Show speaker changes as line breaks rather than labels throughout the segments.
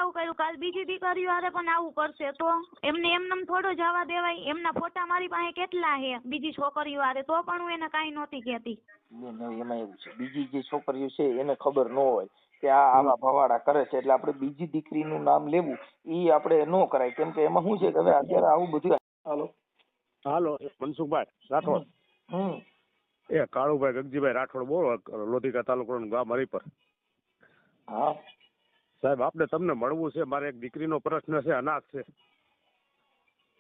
આવું કર્યું, કાલ બીજી દીકરીઓ હારે પણ આવું કરશે તો એમને એમનેમ થોડો જવા દેવાય? એમના ફોટા મારી પાસે કેટલા છે બીજી છોકરીઓ હારે, તો પણ હું એને કાંઈ નહોતી કહેતી.
એમાં એવું છે, બીજી જે છોકરીઓ છે એને ખબર ન હોય કે આ આવા ભવાડા કરે છે, એટલે આપણે બીજી દીકરીનું નામ લેવું ઈ આપણે ન કરાય. કેમ કે એમાં શું છે કે હવે અત્યારે આવું બધું. હાલો
હાલો, મનસુખભાઈ રાઠોડ. એ કાળુભાઈ ગગજીભાઈ રાઠોડ બોલો, લોધિકા તાલુકાનું ગામ હરિપર.
હા
સાહેબ, આપણે તમને મળવું છે. મારે એક દીકરીનો પ્રશ્ન છે, અનાથ છે.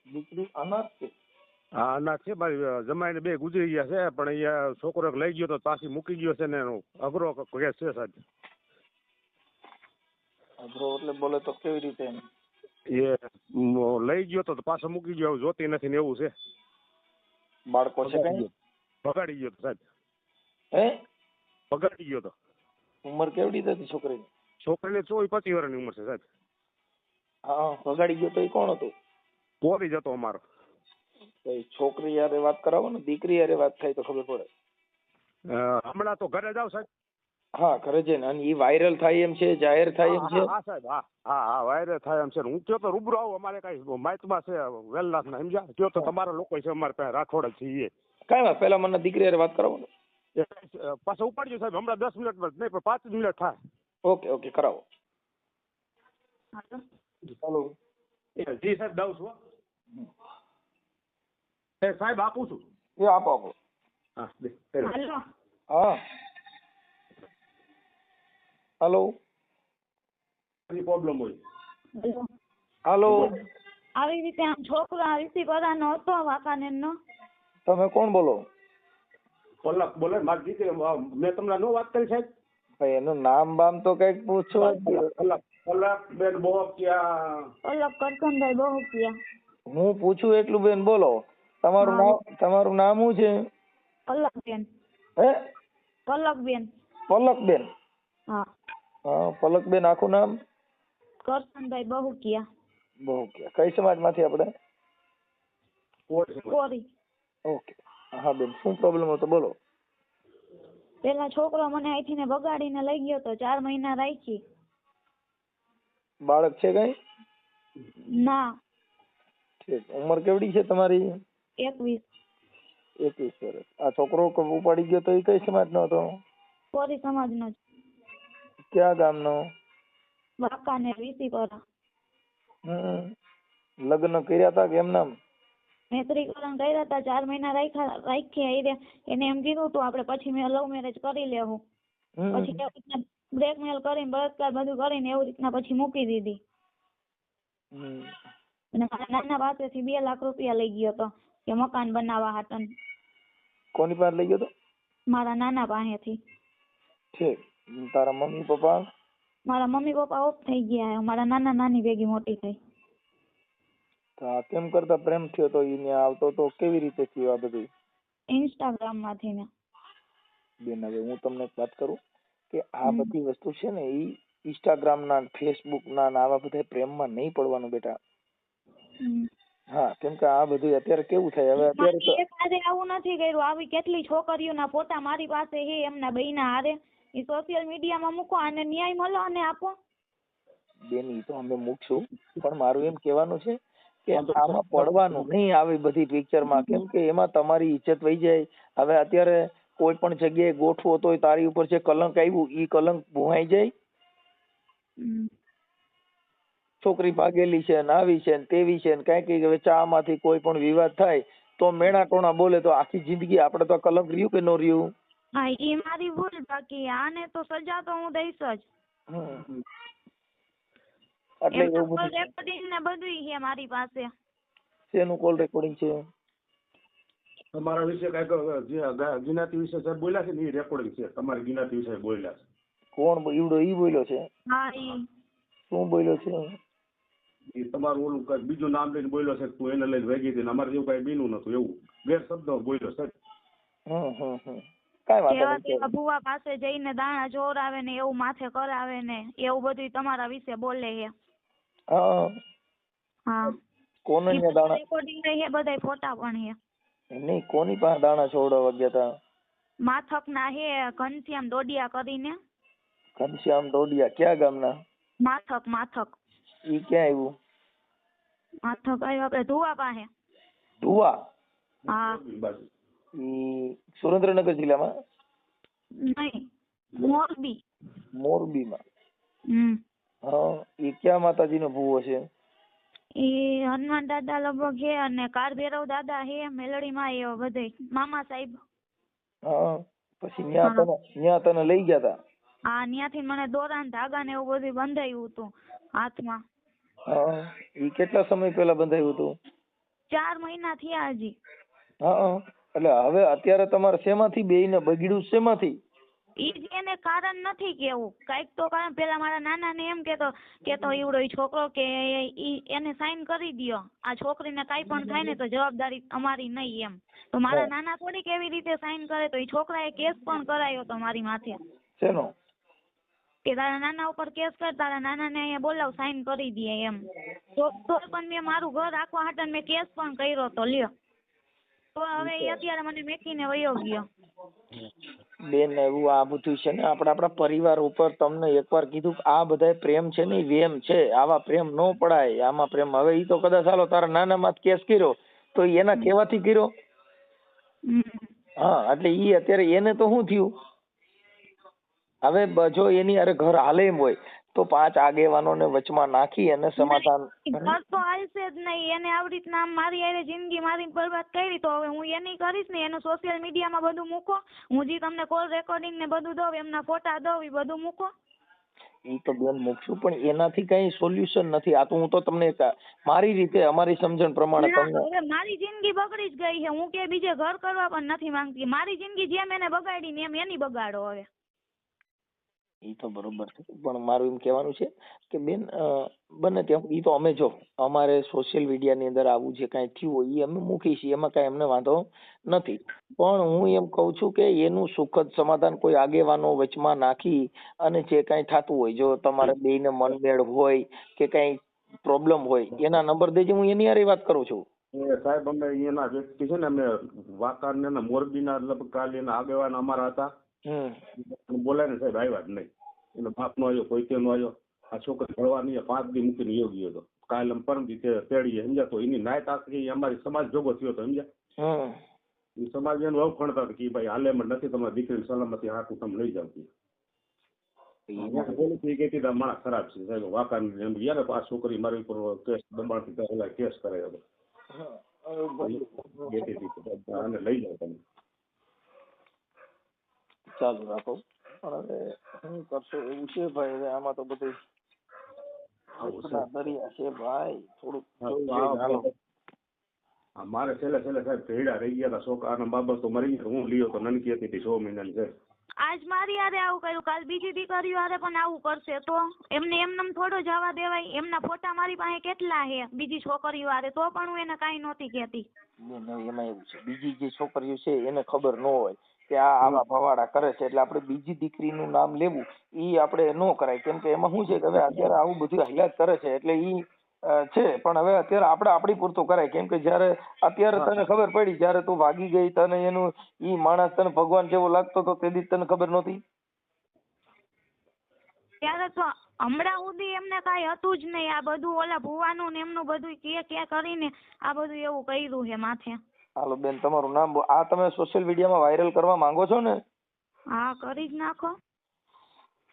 દીકરી અનાથ છે?
હા, અનાથ છે. મારી જમાઈને 2 ગુજરી ગયા છે, પણ અહીંયા છોકરો લઈ ગયો તો પાછી મૂકી ગયો છે ને એનો અઘરો કેસ છે સાહેબ.
અઘરો એટલે બોલે તો કેવી રીતે?
એ લઈ ગયો તો પાછો મૂકી ગયો, જોતી નથી ને એવું છે.
બાળકો છે કઈ?
ભગાડી ગયો તો સાહેબ.
હે?
ભગાડી ગયો તો.
ઉંમર કેવડી હતી છોકરીની?
છોકરીને 24-25 વર્ષની ઉંમર છે સાહેબ.
હા, ભગાડી ગયો તો એ કોણ હતું?
પોરી જ હતો અમારો.
છોકરી યારે વાત કરાવો ને, દીકરી યારે વાત થાય તો ખબર પડે.
હમણાં તો ઘરે જાવ સાહેબ.
હા, ઘરે જઈને. અને એ વાયરલ થાય એમ છે, જાહેર થાય એમ છે?
હા સાહેબ, હા વાયરલ થાય એમ છે. હું કયો તો રૂબરૂ આવું, અમારે કઈ માહિતમાં છે વેલનાથ ના, સમજ્યા? કયો તો તમારા લોકો છે અમારે પાસે રાઠોડ જ છીએ.
કઈ વાત, પેલા મને દીકરી યારે વાત કરાવો ને.
પાછા ઉપાડજો સાહેબ, હમણાં 10 મિનિટમાં નહીં પણ 5 મિનિટ થાય.
ઓકે કરાવો.
હાલો. જી સાહેબ, દઉં છું. સાહેબ આપું છું.
એ આપો.
હા.
હા હાલો.
પ્રોબ્લેમ હોય.
હાલો.
આવી રીતે આમ છોકરો રિસીવ કરવાનો હતો વાંકાનેરનો.
તમે કોણ બોલો?
પલક બોલે. મારી દીકરી, મેં તમને નો વાત કરી સાહેબ?
ભાઈ એનું નામ બામ તો કઈક પૂછો.
પલક બેન બહોકિયા.
પલક કરકનભાઈ બહોકિયા.
હું પૂછું એટલું બેન બોલો. તમારું નામ શું છે?
પલકબેન.
હે?
પલકબેન.
પલકબેન?
હા.
હા, પલકબેન આખું નામ?
કરકનભાઈ બહોકિયા.
બહોકિયા. કઈ સમાજ માંથી આપણે?
કોરી.
ઓકે. હા બેન, શું પ્રોબ્લેમ હતો બોલો.
પેલા છોકરો મને અહીંથી ને બગાડીને લઈ ગયો તો, 4 મહિના રાખી.
બાળક છે કઈ?
ના.
ઠીક. ઉંમર કેવડી છે તમારી?
21.
21 વર્ષ. આ છોકરો ઉપાડી ગયો તો એ કઈ સમાજ નો હતો?
કોરી સમાજ નો.
ક્યાં ગામનો?
વાંકાનેર વિસીપરા.
લગ્ન કર્યા હતા કે એમ નામ?
મૈત્રીકરણ કર્યા હતા, 4 મહિના રાખ્યા. એને એમ કીધું તું આપણે પછી મેં લવ મેરેજ કરી લેવું. પછી બ્લેકમેલ કરીને બળાત્કાર બધું કરીને એવું રીતના પછી મૂકી દીધી. અને મારા નાના પાસેથી 2 લાખ રૂપિયા લઈ ગયો હતો કે મકાન બનાવવા હાટન.
કોની પાસે લઈ ગયો તો?
મારા નાના પાસેથી.
ઠીક. તારા મમ્મી પપ્પા?
મારા મમ્મી પપ્પા ઓફ થઈ ગયા. મારા નાના નાની ભેગી મોટી થઈ.
તો કેમ કરતા પ્રેમ થયો તો? ઈ આવતો તો કેવી રીતે થયું આ બધું?
ઇન્સ્ટાગ્રામ માંથી ને.
બેન, હવે હું તમને એક વાત કરું કે આ બધી વસ્તુ છે ને ઈ ઇન્સ્ટાગ્રામ ના, ફેસબુક ના આવા બધા પ્રેમમાં નહીં પડવાનું બેટા. હા, કેમ કે આ બધું અત્યારે કેવું થાય હવે અત્યારે
આવું નથી કર્યું. આવી કેટલી છોકરીઓના ફોટા મારી પાસે છે એમના બહેના હારે. એ સોશિયલ મીડિયામાં મૂકો અને ન્યાય મળો અને આપો.
બેન, ઈ તો અમે મૂકશું, પણ મારું એમ કહેવાનું છે કે આમાં પડવાનું નહીં આવી બધી પિક્ચરમાં. કેમ કે એમાં તમારી ઇજ્જત વહી જાય. હવે અત્યારે કોઈ પણ જગ્યાએ ગોઠવો તોય તારી ઉપર જે કલંક આવ્યું ઈ કલંક ભૂહાઈ જાય. છોકરી ભાગેલી છે ને આવી છે ને તેવી છે ને કઈ હવે ચા માંથી કોઈ પણ વિવાદ થાય તો મેણા ટોણા બોલે તો આખી જિંદગી આપણે તો કલંક રહ્યું કે ન રહ્યું?
હા, એ મારી ભૂલ. બાકી આને તો સજા તો હું દઈશ જ. એટલે કોલ રેકોર્ડિંગ ને બધું છે મારી પાસે.
શેનું કોલ રેકોર્ડિંગ છે?
તમારા વિશે કઈક જ્ઞાતિ વિશે સાહેબ બોલ્યા છે ને, એ રેકોર્ડિંગ છે. તમારી જ્ઞાતિ વિશે બોલ્યા છે.
કોણ ઈવડો? ઈ બોલ્યો છે?
હા. ઈ
શું બોલ્યો છે?
એ તમારું ઓલું કઈ બીજું નામ લઈને બોલ્યો છે, તું એને લઈને વહી ગઈ. અમારે જેવું કઈ બીનું નતું, એવું ગેરશબ્દ બોલ્યો સાહેબ.
કઈ વાત નહીં.
ભુવા પાસે જઈને દાણા ચોરાવે ને એવું માથે કરાવે ને એવું બધું તમારા વિશે બોલે છે. હા.
કોને દાણા
રેકોર્ડિંગ છે, બધાય ફોટા પણ છે.
નહીં, કોની પાસે દાણા છોડવા ગયા હતા?
માથક ના હે, ઘનશ્યામ ડોડિયા કરીને.
ઘનશ્યામ ડોડિયા ક્યાં ગામના?
માથક.
ઈ ક્યાં આવ્યું?
માથક આવ્યું આપણે ધુવા પાસે.
ધુવા?
હા.
ઈ સુરેન્દ્રનગર જિલ્લામાં?
નહીં, મોરબી.
મોરબીમાં?
હમ.
ઈ ક્યાં માતાજીનો ભૂવો છે?
એ હનુમાન દાદા લગભગ છે અને કાળભૈરવ દાદા છે, મેલડીમાં એ બધે મામા સાહેબ.
પછી ન્યા તને લઈ ગયા તા?
હા, ત્યાંથી મને દોરા ને ધાગા ને એવું બધું બંધાયું હતું હાથમાં.
ઈ કેટલા સમય પહેલા બંધાયું હતું?
4 મહિના થયા હજી.
એટલે હવે અત્યારે તમારે શેમાંથી બેયને બગડ્યું? શેમાંથી?
ઈ જ એને કારણ નથી કેવું, કઈક તો કારણ. પેલા મારા નાના ને એમ કેતો ઈવડો ઈ છોકરો કે એને સાઈન કરી દ્યો, આ છોકરીને કાઈ પણ થાય ને તો જવાબદારી અમારી નહીં એમ. તો મારા નાના થોડી કેવી રીતે સાઈન કરે? તો ઈ છોકરાએ કેસ પણ કરાયો તો મારી માથે.
શેનો?
કે તારા નાના ઉપર કેસ કર, તારા નાના ને અહીંયા બોલાવ, સાઈન કરી દે એમ. તો પણ મેં મારું ઘર રાખવા હાટન મેં કેસ પણ કર્યો તો લ્યો. તો હવે એ અત્યારે મને મેકીને વયો ગયો.
બેન એવું આ બધું છે ને આપણા પરિવાર ઉપર તમને એકવાર કીધું કે આ બધા પ્રેમ છે ને વેમ છે, આવા પ્રેમ ન પડાય. આમાં પ્રેમ હવે ઈ તો કદાચ હાલો તારા નાનામાં કેસ કર્યો તો એના કેવાથી કર્યો? એટલે ઈ અત્યારે એને તો શું થયું? હવે જો એની અરે ઘર હાલે એમ હોય તો 5 આગેવાનોને વચમાં નાખી અને સમાધાન.
ઘર તો હાલશે જ નહીં. એને આવી રીતના મારી હારે જિંદગી મારી બરબાદ કરી, તો હવે હું એની કરીશ ને. એનું સોશિયલ મીડિયામાં બધું મૂકો. હું જે તમને કોલ રેકોર્ડિંગ ને બધું દઉં, એમના ફોટા દઉં, એ બધું મૂકો.
ઈ તો બેન મૂકશું, પણ એનાથી કઈ સોલ્યુશન નથી. આ તો હું તો તમને મારી રીતે અમારી સમજણ પ્રમાણે તમને.
હવે મારી જિંદગી બગડી જ ગઈ છે. હું કે બીજે ઘર કરવા પણ નથી માંગતી. મારી જિંદગી જેમ એને બગાડી ને એમ એની બગાડો હવે.
ઈ તો બરોબર છે, પણ મારું એમ કહેવાનું છે કે બેન બને ત્યાં ઈ તો અમે જો અમારે સોશિયલ મીડિયા ની અંદર આવું જે કાંઈ થયું હોય એ અમે મૂકી છીએ, એમાં કાંઈ અમને વાંધો નથી. પણ હું એમ કઉ છું કે એનું સુખદ સમાધાન કોઈ આગેવાનો વચમાં નાખી અને જે કાંઈ થતું હોય, જો તમારે બેયને મનમેળ હોય કે કાંઈ પ્રોબ્લેમ હોય, એના નંબર દેજે, હું એની હારે વાત કરું છું.
સાહેબ અમે એના વ્યક્તિ છે ને, અમે વાંકાર ને મોરબીના લગભગ કાલે એના આગેવાન અમારા હતા. બોલાય ને સાહેબ આવ્યા જ નહીં. એનો બાપ નો આવ્યો, કોઈ નો આવ્યો. આ છોકરી ભણવાની 5 દી મૂકીને યોગી હતો. કાલે પરમ દી તેડીએ સમજ્યા. તો એની નાયત આખી અમારી સમાજ જોગો થયો હતો સમજ્યા. એ સમાજ એનું એવું ખણતા કે ભાઈ હાલે એમ નથી, તમારી દીકરીની સલામતી હાથું તમે લઈ જાવ. માણસ ખરાબ છે સાહેબ. વાંકા એમ યાર આ છોકરી મારી ઉપર કેસ દબાણથી કેસ કરાયો હતો. લઈ જાવ તમે.
ચાલુ રાખો. પણ હવે શું કરશો એવું છે ભાઈ. હવે આમાં તો બધું દરિયા છે ભાઈ. થોડુંક
મારે છેલ્લે સાહેબ ભેડા રહી ગયા હતા. છોકરાના બાબત તો મરી ગયા. હું લીયો તો નનકી હતી 6 મહિનાની છે.
આજ મારી હારે આવું કર્યું, કાલ બીજી દીકરીઓ હારે પણ આવું કરશે તો એમને એમનેમ થોડો જવા દેવાય? એમના ફોટા મારી પાસે કેટલા છે બીજી છોકરીઓ હારે, તો પણ હું એને કાંઈ નહોતી કહેતી.
એમાં એવું છે, બીજી જે છોકરીઓ છે એને ખબર ન હોય કે આ આવા ભવાડા કરે છે, એટલે આપણે બીજી દીકરીનું નામ લેવું ઈ આપણે ન કરાય. કેમ કે એમાં શું છે કે હવે અત્યારે આવું બધું હાલ્યા કરે છે, એટલે ઈ છે. પણ હવે અત્યારે આપણે આપણી પૂરતું કરાય. કેમ કે જયારે અત્યારે તને ખબર પડી, જયારે તું ભાગી ગઈ, તને એનું ઈ માણસ તને ભગવાન જેવો લાગતો હતો, તે દી તને ખબર નહોતી?
ત્યારે તો હમણાં સુધી એમને કાંઈ હતું જ નહીં. આ બધું ઓલા ભુવાનું ને એમનું બધું કે કરીને આ બધું એવું કર્યું છે માથે.
હાલો બેન, તમારું નામ આ તમે સોશિયલ મીડિયામાં વાયરલ કરવા માંગો છો ને?
હા, કરી જ નાખો.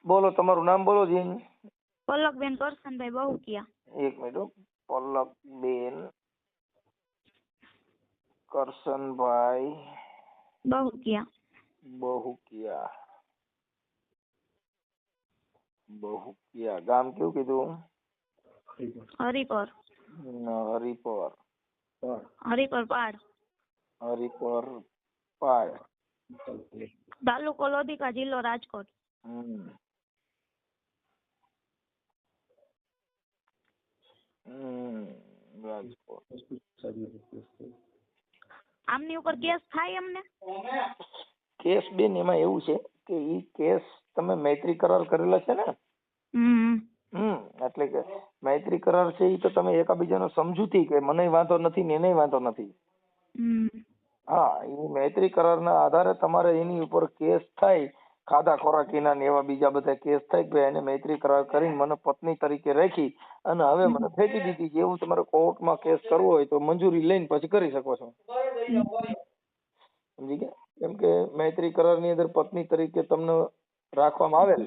બોલો, તમારું નામ બોલો જીન.
પલકબેન કરશનભાઈ બહુકિયા.
1 મિનિટ. પલકબેન કરશનભાઈ બહુકિયા. ગામ કેવું કીધું?
હરિપર પાડ. તાલુકો લોધિકા, જિલ્લો રાજકોટ. આમની ઉપર કેસ થાય એમને?
કેસ બેન એમાં એવું છે કે ઈ કેસ તમે મૈત્રી કરાર કરેલા છે ને? એટલે કે મૈત્રી કરાર છે ઈ તો તમે એકબીજાનો સમજૂતી કે મને વાંધો નથી ને એને વાંધો નથી. હા, એ મૈત્રી કરારના આધારે તમારે એની ઉપર કેસ થાય ખાધા ખોરાકીના ને એવા બીજા બધા કેસ થાય કે એને મૈત્રી કરાર કરીને મને પત્ની તરીકે રાખી અને હવે મને ફેંકી દીધી છે, એવું તમારે કોર્ટમાં કેસ કરવો હોય તો મંજૂરી લઈને પછી કરી શકો છો, સમજી ગયા? કેમ કે મૈત્રી કરારની અંદર પત્ની તરીકે તમને રાખવામાં આવેલ.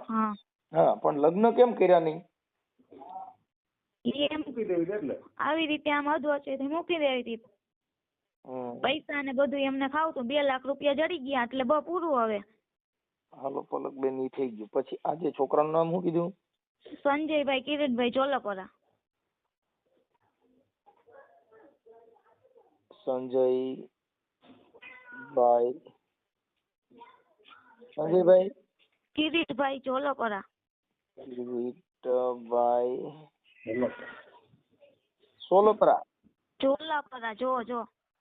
હા, પણ લગ્ન કેમ કર્યા નહીં?
આવી રીતે આમ અધવચ્ચેથી મૂકી દેવી હતી. પૈસા ને બધું એમને ખાવતું, 2 લાખ રૂપિયા જડી ગયા એટલે બહુ પૂરું. હવે
હાલો પલકબેન, ઈ થઈ ગયું. પછી આજે છોકરાનું નામ શું કીધું?
સંજયભાઈ કિરીટભાઈ ચોલકરા.
સંજયભાઈ
કિરીટભાઈ ચોલકરા.
કિરીટભાઈ સોલપરા.
ચોલાપરા. જો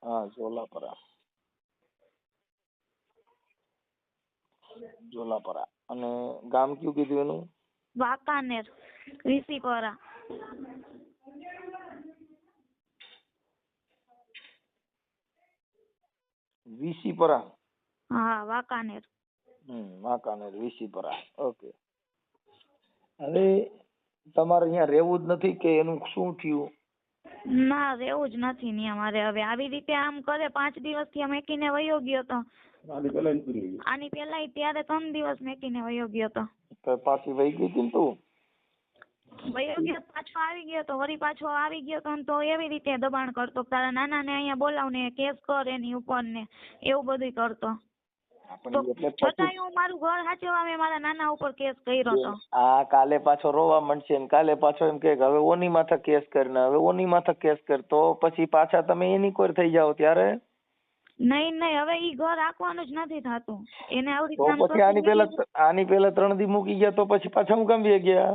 હા, ચોલાપરા. ચોલાપરા. અને ગામ કયું કીધું એનું?
વાંકાનેર, વીસીપરા.
વીસીપરા.
હા, વાંકાનેર.
વાંકાનેર, વીસીપરા. ઓકે. હવે તમારે અહીંયા રહેવું જ નથી કે એનું શું થયું?
ના, રહેવું જ નથી ને અમારે. હવે આવી રીતે આમ કરે, 5 દિવસથી મેકીને વયો ગયો તો. આની પેલા ત્યારે 3 દિવસ મેકીને વયો ગયો તો.
પાછી વહી ગઈ હતી ને તું?
વયો ગયો, પાછો આવી ગયો તો. વળી પાછો આવી ગયો તો એવી રીતે દબાણ કરતો, તારા નાના ને અહીંયા બોલાવને કેસ કર એની ઉપર ને એવું બધું કરતો. છતાંય હું મારું ઘર સાચવવા મેં મારા નાના ઉપર કેસ કર્યો તો.
આ કાલે પાછો રોવા માંડશે ને કાલે પાછો એમ કે હવે ઓની માથે કેસ કરીને, હવે ઓની માથે કેસ કર, તો પછી પાછા તમે એની કોર થઈ જાઓ ત્યારે?
નહીં, હવે ઈ ઘર રાખવાનું જ નથી થાતું એને. આવી
તો પછી આની પેલા 3 દી મૂકી ગયા તો પછી પાછા હું કેમ વે ગયા?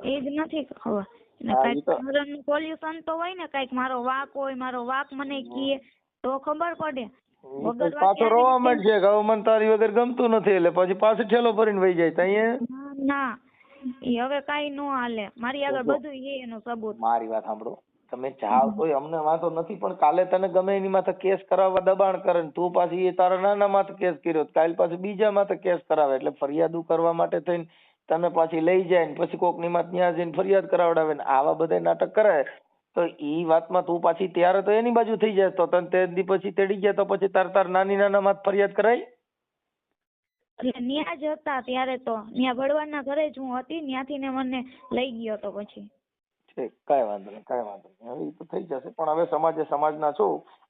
એ જ નથી ખબર. કઈક સોલ્યુશન તો હોય ને, કઈક મારો વાક હોય, મારો વાક મને કીએ તો ખબર પડે.
પાછો રોવા માંડશે કે હવે મને તારી વગર ગમતું નથી, એટલે પછી પાછો ઠેલો ભરીને વહી જાય. ત્યાં
ના, એ હવે કઈ નો હાલે. મારી આગળ બધું છે એનું સબૂત.
મારી વાત સાંભળો, તમે જાવ તો અમને વાંધો નથી, પણ કાલે તને ગમે એની માથે કેસ કરાવવા દબાણ કરે, તું પાછી તારા નાના માથે કેસ કર્યો, કાલે પાછું બીજા માથે કેસ કરાવે, એટલે ફરિયાદ કરવા માટે થઈને તને પાછી લઈ જાય ને પછી કોકની માથે ત્યાં જઈને ફરિયાદ કરાવડાવે ને આવા બધા નાટક કરે, તો ઈ વાતમાં તું પાછી ત્યારે તો એની બાજુ થઈ જાય. તો તને તે દી પછી તેડી ગયા તો પછી તાર નાના માથે ફરિયાદ કરાય?
એટલે ન્યા જ હતા ત્યારે તો, ન્યા ભડવાના ઘરે જ હું હતી, ત્યાંથી ને મને લઈ ગયો તો પછી.
કાંઈ વાંધો નહીં, હવે તો થઈ જશે. પણ હવે સમાજના છો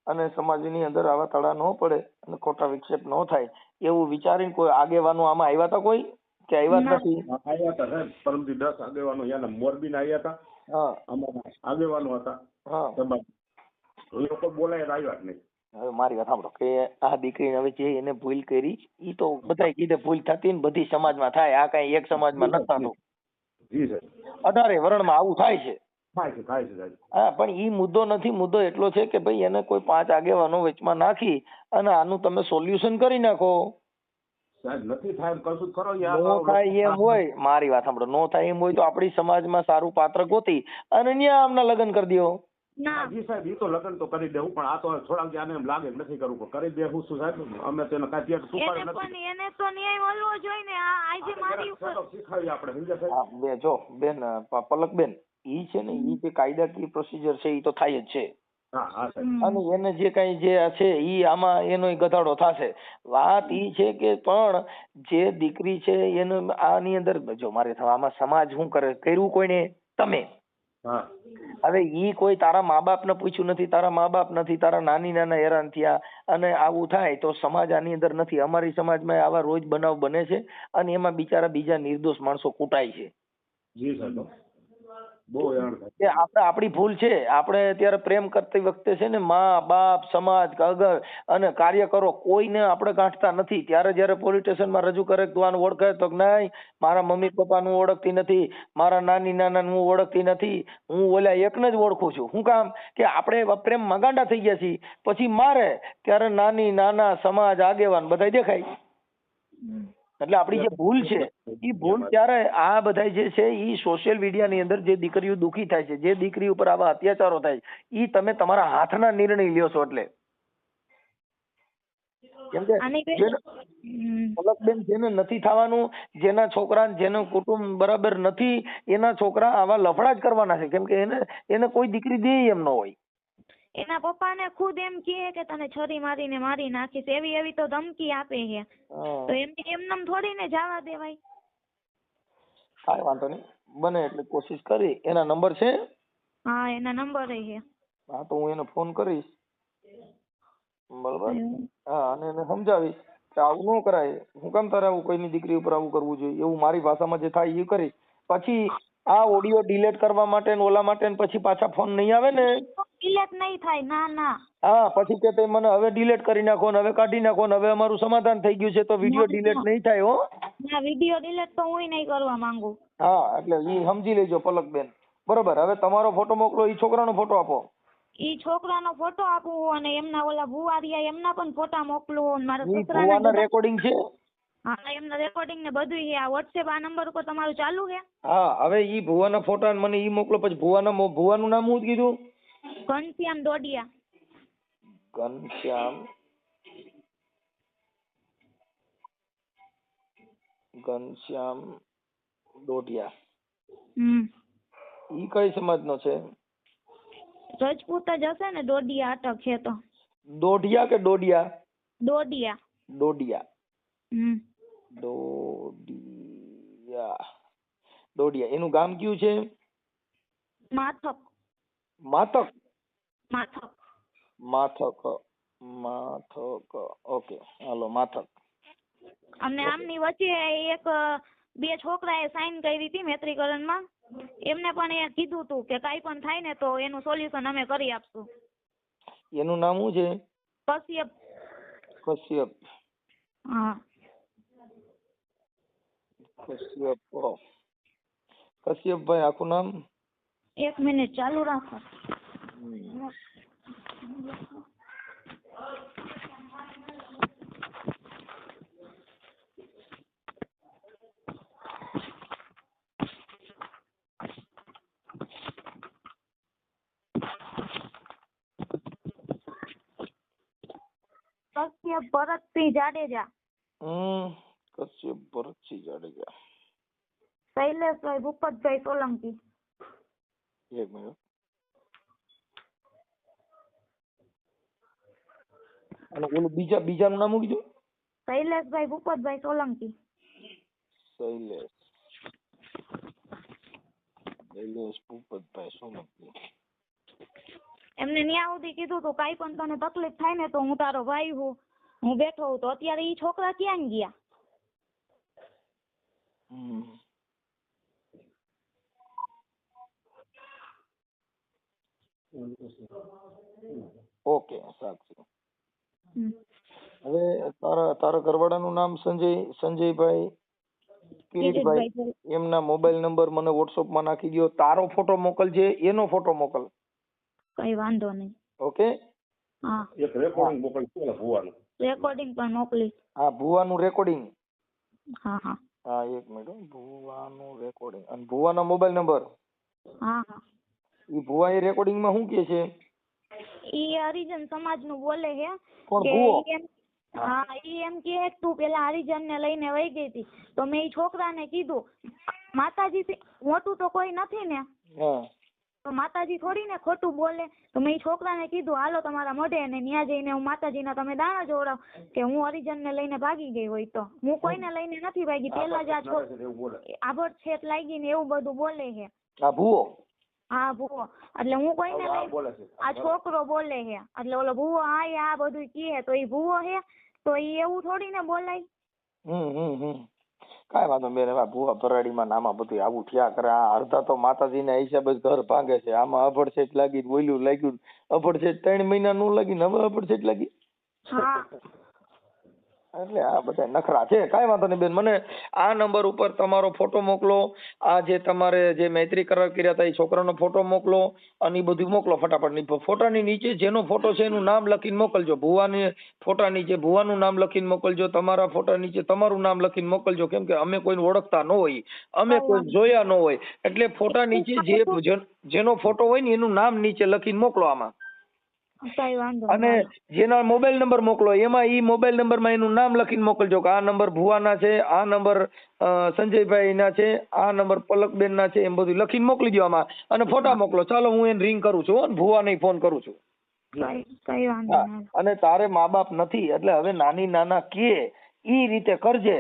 અને સમાજની અંદર આવા તળા ન પડે અને ખોટા વિક્ષેપ ન થાય એવું વિચારીને કોઈ આગેવાનો આમાં આવ્યા હતા કોઈ કે આવ્યા નથી?
આવ્યા હતા સાહેબ, પરમથી 10 આગેવાનો યાના મોરબીના આવ્યા હતા. હા, અમારા આગેવાનો હતા. હા, લોકો બોલાય આવ્યા જ નહીં.
હવે મારી વાત સાંભળો કે આ દીકરીને હવે જે એને ભૂલ કરી ઈ તો બધાય કીધે ભૂલ થતી ને બધી સમાજમાં થાય, આ કઈ એક સમાજમાં નથી થતું. 18 વર્ણમાં આવું થાય છે. હા, પણ ઈ મુદ્દો નથી. મુદ્દો એટલો છે કે ભાઈ એને કોઈ 5 આગેવાનો વચમાં નાખી અને આનું તમે સોલ્યુશન કરી નાખો.
નથી થાય કશું કરો.
નો થાય એમ હોય, મારી વાત સાંભળો, નો થાય એમ હોય તો આપણી સમાજમાં સારું પાત્ર ગોતી અને ન્યા આમના લગ્ન કરી દો.
જી સાહેબ, ઈ તો લગ્ન તો કરી દેવું, પણ આ તો થોડાક આને એમ લાગે નથી કરવું, કરી દે હું શું સાહેબ, અમે તેને કાંઈ સુપારી નથી.
એને તો ન્યાય મળવો જોઈએ ને. આ આજે મારી ઉપર
શીખવાડી આપણે, સમજ્યા સાહેબ?
બે જો બેન, પલકબેન, ઈ છે ને ઈ જે કાયદાકીય પ્રોસિજર છે ઈ તો થાય જ છે. અને એને જે કઈ જે છે ઈ આમાં એનો ગધાડો થશે. વાત ઈ છે કે પણ જે દીકરી છે એનો આની અંદર જો મારે આમાં સમાજ શું કરે, કર્યું કોઈને? તમે. હવે ઈ કોઈ તારા મા બાપ ને પૂછ્યું નથી, તારા મા બાપ નથી, તારા નાના હેરાન થયા અને આવું થાય તો સમાજ આની અંદર નથી. અમારી સમાજમાં આવા રોજ બનાવ બને છે અને એમાં બિચારા બીજા નિર્દોષ માણસો કૂટાય છે.
જી સાહેબ,
આપણી ભૂલ છે. આપણે અત્યારે પ્રેમ કરતી વખતે છે ને મા બાપ સમાજ અગર અને કાર્યકરો કોઈને આપણે ગાંઠતા નથી. ત્યારે જયારે પોલીસ સ્ટેશનમાં રજૂ કરે તું આને ઓળખે તો નહીં, મારા મમ્મી પપ્પાનું ઓળખતી નથી, મારા નાના હું ઓળખતી નથી, હું ઓલા એકને જ ઓળખું છું. શું કામ કે આપણે પ્રેમમાં ગાંડા થઈ ગયા છીએ. પછી મારે ત્યારે નાના સમાજ આગેવાન બધા દેખાય. એટલે આપણી જે ભૂલ છે એ ભૂલ ત્યારે આ બધા જે છે એ સોશિયલ મીડિયાની અંદર જે દીકરીઓ દુખી થાય છે, જે દીકરી ઉપર આવા અત્યાચારો થાય એ તમે તમારા હાથના નિર્ણય લ્યો છો. એટલે કેમ કે
આની
પલકબેન જેને નથી થવાનું, જેના છોકરા જેનું કુટુંબ બરાબર નથી, એના છોકરા આવા લફડા જ કરવાના છે. કેમ કે એને કોઈ દીકરી દે એમ ન હોય.
એના પપ્પાને ખુદ એમ કહે કે તને છરી મારીને મારી નાખીશ, એવી એવી તો ધમકી આપે છે. તો એમનેમ થોડી ને જવા દેવાય.
કાંઈ વાંધો નહીં, બને એટલે કોશિશ કરી. એના નંબર છે?
હા, એના નંબર છે.
હા, તો હું એને ફોન કરીશ, બરોબર. હા, અને એને સમજાવીશ કે આવું ન કરાય, હું કામ તારે આવું કોઈની દીકરી ઉપર આવું કરવું જોઈએ, એવું મારી ભાષામાં જે થાય એ કરી. પછી આ ઓડિયો ડિલીટ કરવા માટે ને ઓલા માટે ને પછી પાછા ફોન નહીં આવે ને,
ડિલીટ નહીં થાય. ના ના.
હા, પછી કે તે મને હવે ડિલીટ કરી નાખો ને હવે કાઢી નાખો ને હવે અમારું સમાધાન થઈ ગયું છે, તો વિડીયો ડિલીટ નહીં થાય હો.
ના, વિડીયો ડિલીટ તો હું નહીં કરવા માંગુ.
હા, એટલે ઈ સમજી લેજો પલકબેન, બરોબર. હવે તમારો ફોટો મોકલો, ઈ છોકરાનો ફોટો આપો.
ઈ છોકરાનો ફોટો આપું અને એમના ઓલા ભુવારિયા એમના પણ ફોટા મોકલું અને મારા
ઈ
છોકરાના
ભુવાના રેકોર્ડિંગ છે?
હા, એમના રેકોર્ડિંગ ને બધું છે. આ WhatsApp આ નંબર ઉપર તમારું ચાલુ છે?
હા, હવે ઈ ભુવાના ફોટા મને ઈ મોકલો. પછી ભુવાનું નામ શું કીધું?
ઘનશ્યામ ડોડિયા.
ઘનશ્યામ ડોડિયા. ઈ કઈ સમાજનો છે?
રજપૂત જ હશે ને. ડોડિયા અટક છે તો.
દોઢિયા કે ડોડિયા?
ડોડિયા.
ડોડિયા. ડોડિયા. એનું ગામ કયું છે?
માથક.
માથક.
માથક.
માથક. માથક. ઓકે, હાલો માથક.
અને આમની વચ્ચે એક બે છોકરાએ સાઈન કરી હતી મૈત્રીકરણમાં. એમને પણ એ કીધું હતું કે કાંઈ પણ થાય ને તો એનું સોલ્યુશન અમે કરી આપશું.
એનું નામ શું છે?
કશ્યપ.
કશ્યપ.
હા,
કશ્યપ. કશ્યપભાઈ આખું નામ?
1 મિનિટ ચાલુ રાખો. કશ્યપ ભરતસિંહ જાડેજા.
કશ્યપ ભરતસિંહ જાડેજા.
શૈલેષભાઈ ભૂપતભાઈ સોલંકી.
એક મિનિટ. અને ઓલું બીજાનું નામ શું કીધું?
શૈલેષભાઈ ભૂપતભાઈ સોલંકી.
શૈલેષ ભૂપતભાઈ સોલંકી.
એમને ન્યા સુધી કીધું તો કાંઈ પણ તને તકલીફ થાય ને તો હું તારો ભાઈ હું બેઠો હું. તો અત્યારે ઈ છોકરા ક્યાં ગયા?
ઓકે, સાચું. હવે તારા ઘરવાળાનું નામ સંજયભાઈ કિરીટભાઈ. એમના મોબાઈલ નંબર મને WhatsApp માં નાખી દો. તારો ફોટો મોકલજે, એનો ફોટો મોકલ.
કઈ વાંધો નહીં.
ઓકે.
હા,
એક રેકોર્ડિંગ મોકલજો ભુવાનું.
રેકોર્ડિંગ પણ મોકલીશ.
હા, ભુવાનું રેકોર્ડિંગ.
હા હા
હા, 1 મિનિટ. ભુવાનું રેકોર્ડિંગ અને ભુવાનો મોબાઈલ નંબર.
હા હા.
ઈ ભુવા એ રેકોર્ડિંગ માં શું કે છે?
ઈ હરિજન સમાજ નું બોલે છે
કોણ
કે
ભુવો?
હા, ઈ એમ કે તું પેલા હરિજન ને લઈને વઈ ગઈ હતી. તો મેં ઈ છોકરાને કીધું માતાજી થી મોટું તો કોઈ નથી ને.
હા.
તો માતાજી થોડી ને ખોટું બોલે. તો મેં ઈ છોકરાને કીધું હાલો તમારા મોઢે ને ન્યા જઈને હું માતાજીના તમે દાણા જોડાવ કે હું હરિજન ને લઈને ભાગી ગઈ હોય. તો હું કોઈને લઈને નથી ભાગી. પેલા જ આ આભડ છેત લાગી ને એવું બધું બોલે છે.
આ ભુવો?
હા, ભૂવો. એટલે હું કોઈને લઈને આ છોકરો બોલે છે. એટલે ઓલો ભૂવો આ બધું કહે તો ઈ ભૂવો છે તો ઈ એવું થોડી ને બોલાય.
કાંઈ વાંધો બેન. હવે ભુવા ભરાડીમાં નામાં બધું આવું થયા કરે. આ અડધા તો માતાજીના હિસાબે ઘર ભાંગે છે. આમાં અભડસેટ લાગી, બોલ્યું લાગ્યું. અભડસેટ 3 મહિના નું લાગી ને હવે અભડસેટ લાગી.
હા,
એટલે આ બધા નખરા છે. કાંઈ વાંધો નહીં બેન. મને આ નંબર ઉપર તમારો ફોટો મોકલો. આ જે તમારે જે મૈત્રી કરાર કર્યા હતા એ છોકરાનો ફોટો મોકલો અને એ બધું મોકલો ફટાફટ. ફોટાની નીચે જેનો ફોટો છે એનું નામ લખીને મોકલજો. ભુવાની ફોટા નીચે ભુવાનું નામ લખીને મોકલજો. તમારા ફોટા નીચે તમારું નામ લખીને મોકલજો. કેમ કે અમે કોઈને ઓળખતા ન હોય, અમે કોઈ જોયા ન હોય. એટલે ફોટા નીચે જેનો ફોટો હોય ને એનું નામ નીચે લખીને મોકલો આમાં.
કઈ વાંધો
અને
નહીં.
જેનો મોબાઈલ નંબર મોકલો એમાં ઈ મોબાઈલ નંબર માં એનું નામ લખીને મોકલજો કે આ નંબર ભુવાના છે, આ નંબર સંજયભાઈ ના છે, આ નંબર પલકબેન ના છે, એમ બધું લખીને મોકલી દો આમાં અને ફોટા મોકલો. ચાલો હું એને રિંગ કરું છું અને ભુવા નહીં ફોન કરું છું.
કઈ વાંધો
હા,
નહીં.
અને તારે મા બાપ નથી એટલે હવે નાની નાના કે ઈ રીતે કરજે.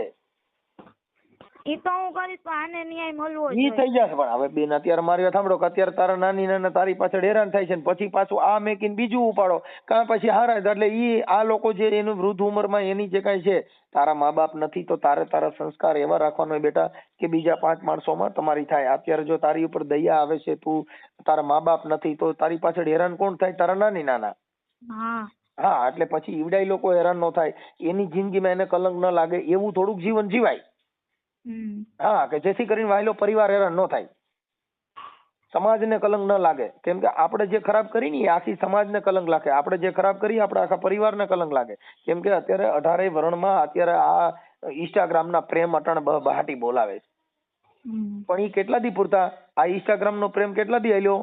ઈ તો હું કરીશ પણ આને ન્યાય મળવો
ઈ
જોઈએ.
થઈ જશે. પણ હવે બેન અત્યારે મારી વાત સાંભળો કે અત્યારે તારા નાની નાના તારી પાછળ હેરાન થાય છે ને પછી પાછું આ મેકીને બીજું ઉપાડો કાં પછી હારા. એટલે ઈ આ લોકો જે એનું વૃદ્ધ ઉંમરમાં એની જે કાંઈ છે તારા મા બાપ નથી તો તારે તારા સંસ્કાર એવા રાખવાનો હોય બેટા કે બીજા 5 માણસોમાં તમારી થાય. અત્યારે જો તારી ઉપર દયા આવે છે, તું તારા મા બાપ નથી તો તારી પાછળ હેરાન કોણ થાય? તારા નાની નાના. હા, એટલે પછી ઈવડાઈ લોકો હેરાન ન થાય, એની જિંદગીમાં એને કલંક ન લાગે એવું થોડુંક જીવન જીવાય. હા, કે જેથી કરીને વાયલો પરિવાર હેરાન ન થાય, સમાજને કલંક ન લાગે. કેમ કે આપણે જે ખરાબ કરી ને એ આખી સમાજને કલંક લાગે, આપણે જે ખરાબ કરી આપણે આખા પરિવારને કલંક લાગે. કેમ કે અત્યારે 18 વર્ણમાં અત્યારે આ ઇન્સ્ટાગ્રામના પ્રેમ અટણ બહાટી બોલાવે છે. પણ ઈ કેટલા દી પૂરતા? આ ઇન્સ્ટાગ્રામ નો પ્રેમ કેટલા દી હાલ્યો?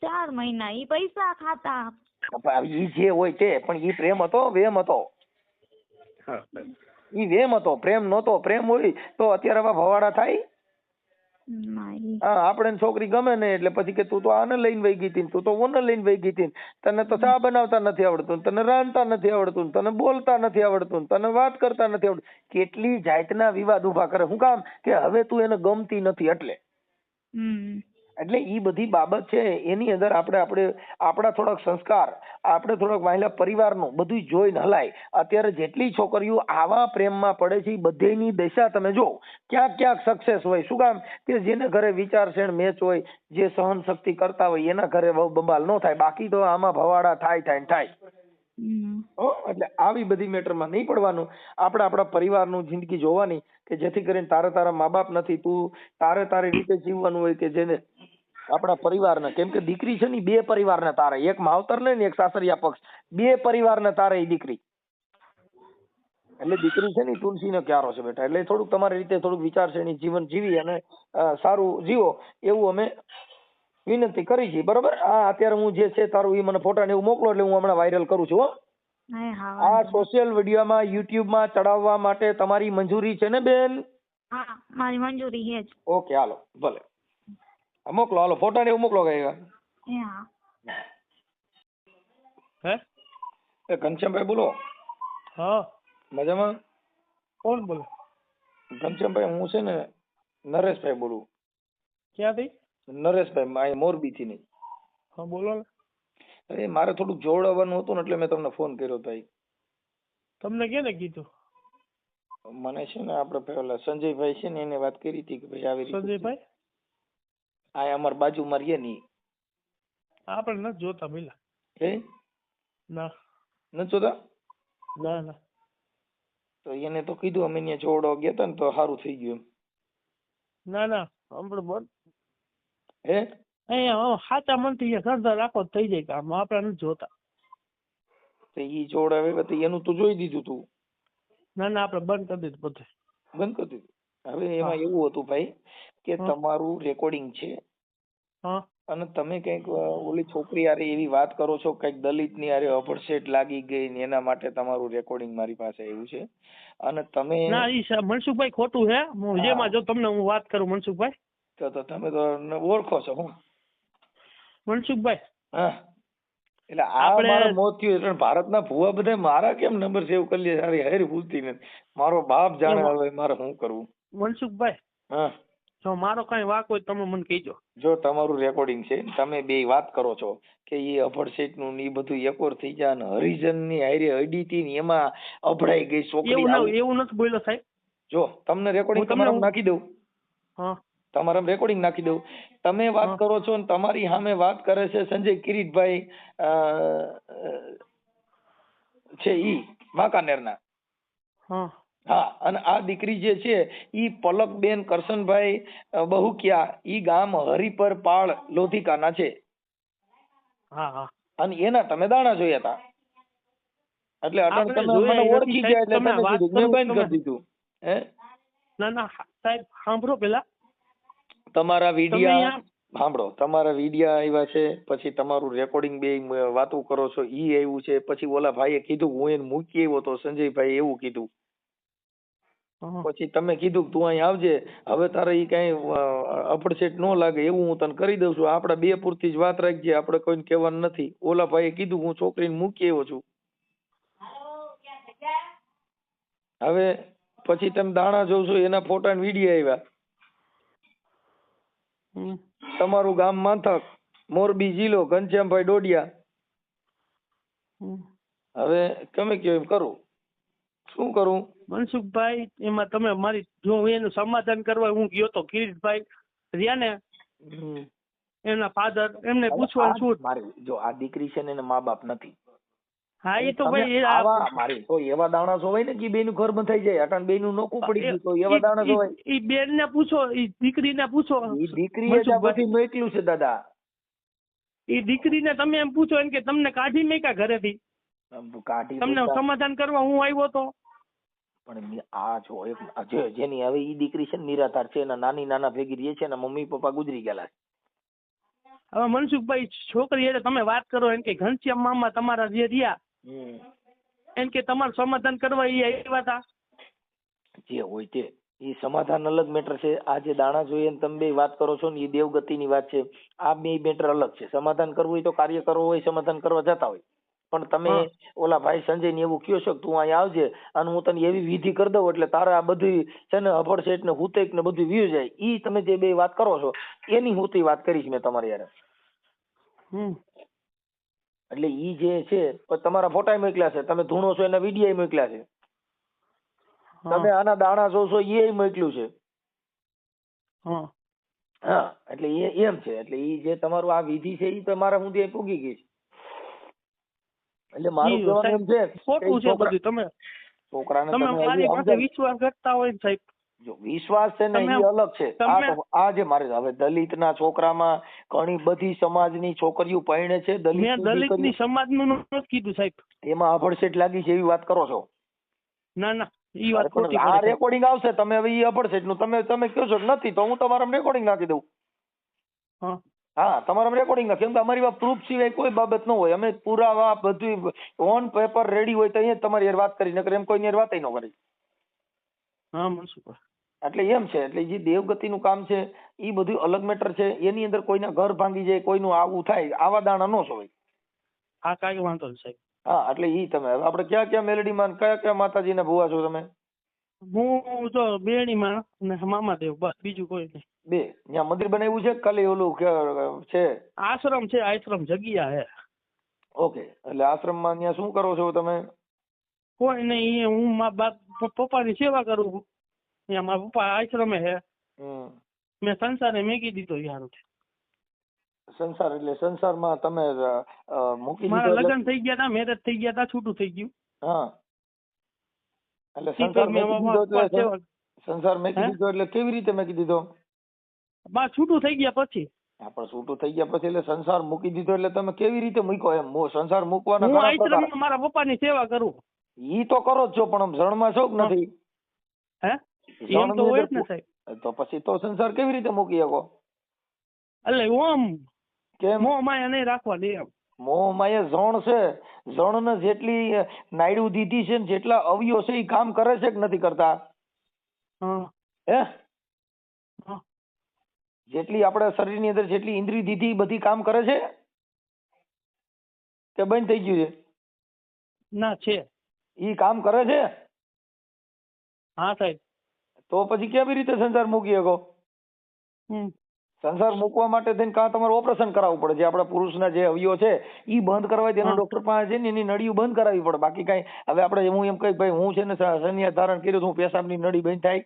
4 મહિના. ઈ પૈસા ખાતા.
ઈ જે હોય તે, પણ ઈ પ્રેમ હતો? વેમ હતો? ઈ વેમ હતો, પ્રેમ નહોતો. પ્રેમ હોય તો અત્યારે આવા ભવાડા થાય? હા, આપણે છોકરી ગમે ને એટલે પછી કે તું તો આને લઈને વહી ગઈ હતી, તું તો ઓને લઈને વહી ગઈ હતી, તને તો ચા બનાવતા નથી આવડતું, તને રાંધતા નથી આવડતું, તને બોલતા નથી આવડતું, તને વાત કરતા નથી આવડતું. કેટલી જાતના વિવાદ ઉભા કરે. શું કામ? કે હવે તું એને ગમતી નથી એટલે. એટલે ઈ બધી બાબત છે એની અંદર આપણે આપણા થોડાક સંસ્કાર, આપણે થોડાક વાયલા પરિવારનું બધું જોઈને હલાય. અત્યારે જેટલી છોકરીઓ આવા પ્રેમમાં પડે છે એ બધેની દશા તમે જો ક્યાંક ક્યાંક સક્સેસ હોય. શું કામ? કે જેને ઘરે વિચારશીલ મેચ હોય, જે સહન શક્તિ કરતા હોય એના ઘરે બહુ બંબાલ ન થાય. બાકી તો આમાં ભવાડા થાય. એટલે આવી બધી મેટરમાં નહીં પડવાનું. આપણે આપણા પરિવારનું જિંદગી જોવાની કે જેથી કરીને તારા મા બાપ નથી, તું તારી રીતે જીવવાનું હોય કે જેને આપણા પરિવારને. કેમ કે દીકરી છે ને 2 પરિવારને તારે, એક માવતર ને એક સાસરિયા પક્ષ, 2 પરિવારને તારે એ દીકરી. એટલે દીકરી છે ને તુલસીનો ક્યારો છે બેટા. એટલે થોડુંક તમારી રીતે થોડુંક વિચારશીલ જીવન જીવી અને સારું જીવો એવું અમે વિનંતી કરી છે. બરોબર? આ અત્યારે હું જે છે તારું એ મને ફોટા ને એવું મોકલો એટલે હું હમણાં વાયરલ કરું છું. આ સોશિયલ મીડિયામાં યુટ્યુબમાં ચડાવવા માટે તમારી મંજૂરી છે ને બેન?
હા, મારી મંજૂરી છે જ.
ઓકે, હાલો ભલે મોકલો. હાલો ફોટા ને એવું મોકલો. હે ઘનશ્યામભાઈ બોલો?
હા,
મજામાં?
કોણ બોલે?
ઘનશ્યામભાઈ હું છે ને નરેશભાઈ બોલું.
ક્યાંથી?
નરેશભાઈ મોરબી થી. નહીં?
હા, બોલો ને.
અરે મારે થોડુંક જોડાવાનું હતું ને એટલે મેં તમને ફોન કર્યો ભાઈ.
તમને કેને કીધું?
મને છે ને આપણે પેલા સંજયભાઈ છે ને એને વાત કરી હતી કે ભાઈ આવી રીતે.
સંજયભાઈ?
આ અમાર બાજુમાં રહીએ ની.
આપણે નથી જોતા પેલા.
હે? ના નથી જોતા?
ના.
તો એને તો કીધું અમે અહીંયા જોડવા ગયા હતા ને તો સારું થઈ ગયું એમ.
ના આપણે બંધ.
હે?
અહીંયા સાચા મનથી શ્રદ્ધા રાખો થઈ જાય કામ. આપણે નથી જોતા.
તો ઈ જોડાવે તો એનું તો જોઈ દીધું તું.
ના આપણે બંધ કરી દીધું બધું.
બંધ કરી દીધું. હવે એમાં એવું હતું ભાઈ કે તમારું રેકોર્ડિંગ છે અને તમે કઈક ઓલી છોકરી હારે એવી વાત કરો છો કઈક દલિત ની હારે અભડસેટ લાગી ગઈ ને એના માટે તમારું રેકોર્ડિંગ મારી પાસે આવ્યું છે અને તમે.
ના ઈ મનસુખભાઈ ખોટું હે. હું જેમાં જો તમને હું વાત કરું મનસુખભાઈ.
તો તમે તો ઓળખો છો હું
મનસુખભાઈ?
હા, એટલે આ મારા મોત થયું એટલે ભારતના ભુવા બધા મારા કેમ નંબર સેવ કરી લે? સારી હારી ભૂલતી નથી. મારો બાપ જાણે હવે મારે શું કરવું.
મનસુખભાઈ,
હા,
જો મારો કઈ વાક હોય તમે મને કહીજો.
જો તમારું રેકોર્ડિંગ છે તમે બે વાત કરો છો કે એ અભડસેટ નું ને બધું એકોર થઈ જાય ને હરિજન ની હારે અડીતી ને એમાં અભડાઈ ગઈ છોકરી.
એવું નથી બોલ્યો સાહેબ.
જો તમને રેકોર્ડિંગ તમારે નાખી દઉં.
હા,
તમારે રેકોર્ડિંગ નાખી દઉં. તમે વાત કરો છો ને તમારી સામે વાત કરે છે સંજય કિરીટભાઈ છે ઈ વાંકાનેરના. હા, અને આ દીકરી જે છે ઈ પલકબેન કરશનભાઈ બહુકિયા, ઈ ગામ હરિપર પાળ લોધિકાના છે. અને એના તમે દાણા જોયા હતા એટલે અટણ તમે મને ઓળખી ગયા એટલે તમે કીધું મેં બંધ કરી દીધું. હે?
ના સાહેબ સાંભળો પેલા.
તમારા વિડિયા સાંભળો, તમારા વિડિયા આવ્યા છે, પછી તમારું રેકોર્ડિંગ બે વાતો કરો છો ઈ આવ્યું છે, પછી ઓલા ભાઈએ કીધું હું એને મૂકી આવ્યો તો સંજયભાઈ એવું કીધું, પછી તમે કીધું કે તું અહીં આવજે, હવે તારે ઈ કઈ અપડસેટ ન લાગે એવું હું તને કરી દઉં છું, આપડા બે પૂરતી જ વાત રાખજે, આપણે કોઈને કહેવાનું નથી. ઓલા ભાઈએ કીધું હું છોકરીને મૂકી આવ્યો છું. હવે પછી તમે દાણા જોવ છો, એના ફોટા ને વિડીયો આવ્યા. તમારું ગામ માથક, મોરબી જિલ્લો, ઘનશ્યામભાઈ ડોડિયા. હવે તમે કયો એમ કરું, શું કરું?
મનસુખભાઈ, એમાં તમે મારી જો એનું સમાધાન કરવા હું ગયો તો કિરીટભાઈ રહ્યા ને એમના ફાધર, એમને પૂછવાનું શું
મારી જો આ દીકરી છે ને એના મા બાપ નથી.
હા એ તો ભાઈ
આવા મારી તો એવા દાણા જોવાય ને કે બેનું ઘર બંધાઈ જાય, અટાણ બેનું નોખું પડી ગયું તો એવા દાણા જોવાય.
ઈ બેન ને પૂછો, ઈ દીકરીને પૂછો.
ઈ દીકરીએ જ આ બધું મોકલ્યું છે દાદા.
ઈ દીકરીને તમે એમ પૂછો એમ કે તમને કાઢી મેકા ઘરેથી,
કાઢી
તમને સમાધાન કરવા હું આવ્યો તો.
પણ આ જો એક જેની હવે ઈ દીકરી છે ને નિરાધાર છે, એના નાની નાના ભેગી રહે છે, એના મમ્મી પપ્પા ગુજરી ગયેલા છે.
હવે મનસુખભાઈ છોકરી એટલે તમે વાત કરો એમ કે ઘનશ્યામ મામા તમારા જે રહ્યા એમ કે તમારું સમાધાન કરવા એ આવ્યા હતા.
જે હોય તે એ સમાધાન અલગ મેટર છે. આ જે દાણા જોઈએ ને તમે બે વાત કરો છો ને એ દેવગતિની વાત છે, આ બે મેટર અલગ છે. સમાધાન કરવું હોય તો કાર્ય કરવો હોય સમાધાન કરવા જતા હોય, પણ તમે ઓલા ભાઈ સંજય ને એવું કયો છો કે તું અહીંયા આવજે અને હું તને એવી વિધિ કરી દઉં એટલે તારે આ બધું છે ને અભડસેટ ને હુતેક ને બધું વ્યુ જાય, ઈ તમે જે બે વાત કરો છો એની હુતી વાત કરીશ મેં તમારી યાર. એટલે ઈ જે છે તમારા ફોટા મોકલ્યા છે, તમે ધૂણો છો એના વિડીયો મોકલ્યા છે, તમે આના દાણા જોશો એ મોકલ્યું છે. હા એટલે એ એમ છે, એટલે ઈ જે તમારું આ વિધિ છે ઈ તમારા સુધી પૂગી ગઈ છે. એટલે મારું કહેવાનું એમ છે
ખોટું છે બધું. તમે
છોકરાને
તમે મારી પાસે વિશ્વાસ કરતા હોય ને સાહેબ,
જો વિશ્વાસ છે ને એ અલગ છે. આ જે મારે હવે દલિત ના છોકરામાં ઘણી બધી સમાજની છોકરીઓ પરણે છે.
દલિત ની સમાજ નું નથી કીધું સાહેબ,
એમાં અભડસેટ લાગી છે એવી વાત કરો છો.
ના ના ઈ વાત ખોટી.
આ રેકોર્ડિંગ આવશે, તમે હવે ઈ અભડસેટ નું તમે કહો છો નથી તો હું તમારા રેકોર્ડિંગ નાખી દઉં. હા તમારા રેકોર્ડિંગ નાખી, કેમ કે અમારી વાત પ્રૂફ સિવાય કોઈ બાબત ન હોય. અમે પુરાવા બધું ઓન પેપર રેડી હોય તો અહીંયા તમારી યાર વાત કરી, નકર એમ કોઈ વાત ન કરી.
હા મનસુખ,
એટલે એમ છે. એટલે જે દેવગતિ નું કામ છે એ બધું અલગ મેટર છે. એની અંદર કોઈના ઘર ભાંગી જાય, કોઈનું આવું થાય, આવા દાણા નો જોવાય.
હા કાંઈ વાંધો નહીં સાહેબ.
હા એટલે ઈ તમે હવે આપણે ક્યાં ક્યાં મેલડીમાં કયા કયા માતાજીના ભુવા છો તમે?
હું તો બેણીમાં ને મામાદેવ, બસ બીજું કોઈ નહીં.
બે ત્યાં મંદિર બનાવ્યું છે ખાલી ઓલું છે?
આશ્રમ છે, આશ્રમ જગ્યા હે.
ઓકે, એટલે આશ્રમમાં ત્યાં શું કરો છો તમે?
કોઈ નહીં, હું મારા પપ્પાની સેવા કરું છું. અહીંયા મારા પપ્પા આશ્રમે હે. મેં સંસારને મેકી દીધો યાર.
સંસાર એટલે સંસારમાં તમે મૂકી દીધો?
મારા લગ્ન થઈ ગયા હતા, મેરેજ થઈ ગયા હતા, છૂટું થઈ ગયું.
હા એટલે સંસાર મેકી દીધો, સંસાર મેકી દીધો એટલે કેવી રીતે મેકી દીધો?
બા છૂટું થઈ ગયા પછી.
હા પણ છૂટું થઈ ગયા પછી એટલે સંસાર મૂકી દીધો એટલે તમે કેવી રીતે મૂક્યો એમ? સંસાર મૂકવાના
હું આશ્રમમાં મારા પપ્પાની સેવા કરું.
ઈ તો કરો જ છો, પણ જણમાં છો કે નથી?
હે એમ તો હોય જ ને સાહેબ.
તો પછી તો સંસાર કેવી રીતે મૂકી શકો?
એટલે ઓમ
કેમ
મોહ માયા નહીં રાખવાની એમ.
મોહ માયા જણ છે, જણને જેટલી નાયડું દીધી છે ને જેટલા અવયવ છે એ કામ કરે છે કે નથી કરતા? હે જેટલી આપણા શરીરની અંદર જેટલી ઇન્દ્રિય દીધી બધી કામ કરે છે કે બંધ થઈ ગયું છે?
ના છે,
ઈ કામ કરે છે.
હા સાહેબ.
તો પછી કેવી રીતે સંસાર મૂકી શકો? સંસાર મૂકવા માટે થઈને કાં તમારે ઓપરેશન કરાવવું પડે. જે આપણા પુરુષના જે અવયવ છે ઈ બંધ કરવા તેનો ડોક્ટર પાસે છે ને એની નળીઓ બંધ કરાવવી પડે. બાકી કઈ હવે આપણે હું એમ કહી ભાઈ હું છે ને સંન્યાસ ધારણ કર્યું હું પેશાબની નળી બંધ થાય?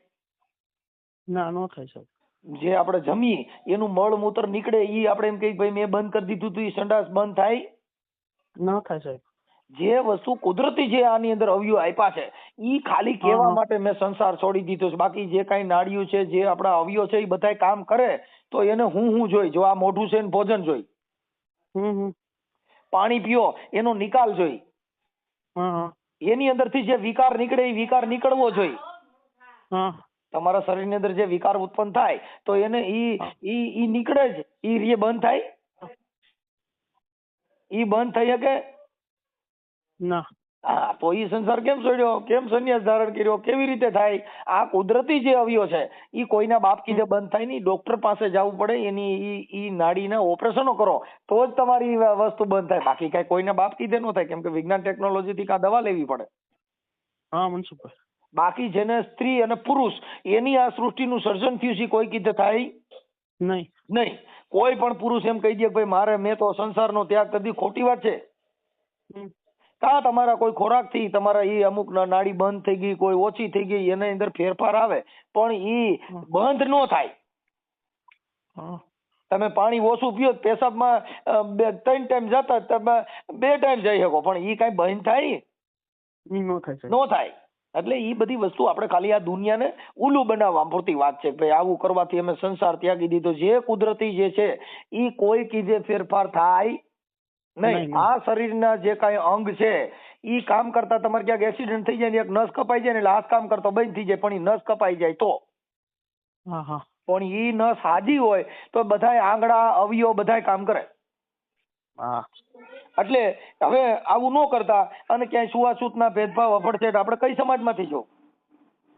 ના નો થાય સાહેબ.
જે આપણે જમીએ એનું મળ મૂત્ર નીકળે ઈ આપણે એમ કહી ભાઈ મેં બંધ કરી દીધું તું, ઈ સંડાસ બંધ થાય?
ના થાય સાહેબ.
જે વસ્તુ કુદરતી જે આની અંદર અવયવ આપ્યા છે ઈ ખાલી કહેવા માટે મેં સંસાર છોડી દીધો છે. બાકી જે કઈ નાડિયું છે, જે આપણા અવયવ છે એ બધા કામ કરે તો એને હું જોઈ. જો આ મોઢું છે ને ભોજન જોઈ, પાણી પીઓ એનો નિકાલ જોઈ, એની અંદરથી જે વિકાર નીકળે એ વિકાર નીકળવો જોઈ. તમારા શરીરની અંદર જે વિકાર ઉત્પન્ન થાય તો એને ઈ નીકળે જ, ઈ રે બંધ થાય, ઈ બંધ થઈ શકે
ના.
હા, તો ઈ સંસાર કેમ છોડ્યો, કેમ સંન્યાસ ધારણ કર્યો, કેવી રીતે થાય? આ કુદરતી જે અવયવ છે ઈ કોઈના બાપ કીધે બંધ થાય નહીં. ડોક્ટર પાસે જવું પડે, એની ઈ નાડીના ઓપરેશનો કરો તો જ તમારી વસ્તુ બંધ થાય. બાકી કઈ કોઈના બાપ કીધે ન થાય, કેમ કે વિજ્ઞાન ટેકનોલોજી થી કાં દવા લેવી પડે.
હા મનસુખભાઈ.
બાકી જેને સ્ત્રી અને પુરુષ એની આ સૃષ્ટિનું સર્જન થયું છે કોઈ કીધે થાય નહીં. કોઈ પણ પુરુષ એમ કહી દે ભાઈ મારે મેં તો સંસારનો ત્યાગ કરી, ખોટી વાત છે. કા તમારા કોઈ ખોરાક થી તમારા ઈ અમુક નાડી બંધ થઈ ગઈ, કોઈ ઓછી થઈ ગઈ, એની અંદર ફેરફાર આવે, પણ ઈ બંધ ન થાય. તમે પાણી ઓછું પીઓ, પેશાબમાં 3 ટાઈમ જતા તમે 2 ટાઈમ જઈ શકો, પણ ઈ કઈ બંધ થાય? નો થાય. એટલે ઈ બધી વસ્તુ આપણે ખાલી આ દુનિયાને ઉલ્લુ બનાવવા પૂરતી વાત છે. ભાઈ આવું કરવાથી અમે સંસાર ત્યાગી દીધો. જે કુદરતી જે છે ઈ કોઈ કીધે ફેરફાર થાય નહીં. આ શરીરના જે કાંઈ અંગ છે ઈ કામ કરતા તમારે ક્યાંક એક્સિડન્ટ થઈ જાય ને એક નસ કપાઈ જાય ને એટલે હાથ કામ કરતો બંધ થઈ જાય, પણ ઈ નસ કપાઈ જાય તો, પણ ઈ નસ હાજી હોય તો બધાય આંગળા અવયવ બધાય કામ કરે. એટલે હવે આવું ન કરતા અને ક્યાંય છૂઆછૂતના ભેદભાવ અફડછેડ આપણે કઈ સમાજમાંથી છો?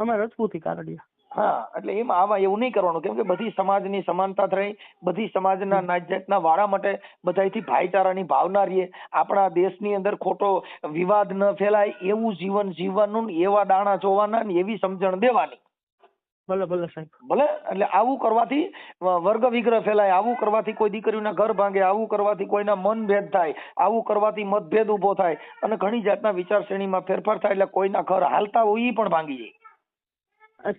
અમે રજપૂતી કારડિયા.
હા, એટલે એમાં આવા એવું નહીં કરવાનું, કેમ કે બધી સમાજની સમાનતા રહી, બધી સમાજના નાત જાતના વાળા માટે બધાયથી ભાઈચારાની ભાવના રહીએ. આપણા દેશની અંદર ખોટો વિવાદ ન ફેલાય એવું જીવન જીવવાનું, એવા દાણા જોવાના ને એવી સમજણ દેવાની.
ભલે સાહેબ
ભલે. એટલે આવું કરવાથી વર્ગ વિગ્રહ ફેલાય, આવું કરવાથી કોઈ દીકરીઓના ઘર ભાંગે, આવું કરવાથી કોઈના મન ભેદ થાય, આવું કરવાથી મતભેદ ઉભો થાય અને ઘણી જાતના વિચારશ્રેણીમાં ફેરફાર થાય, એટલે કોઈના ઘર હાલતા હોય ઈ પણ ભાંગી જાય.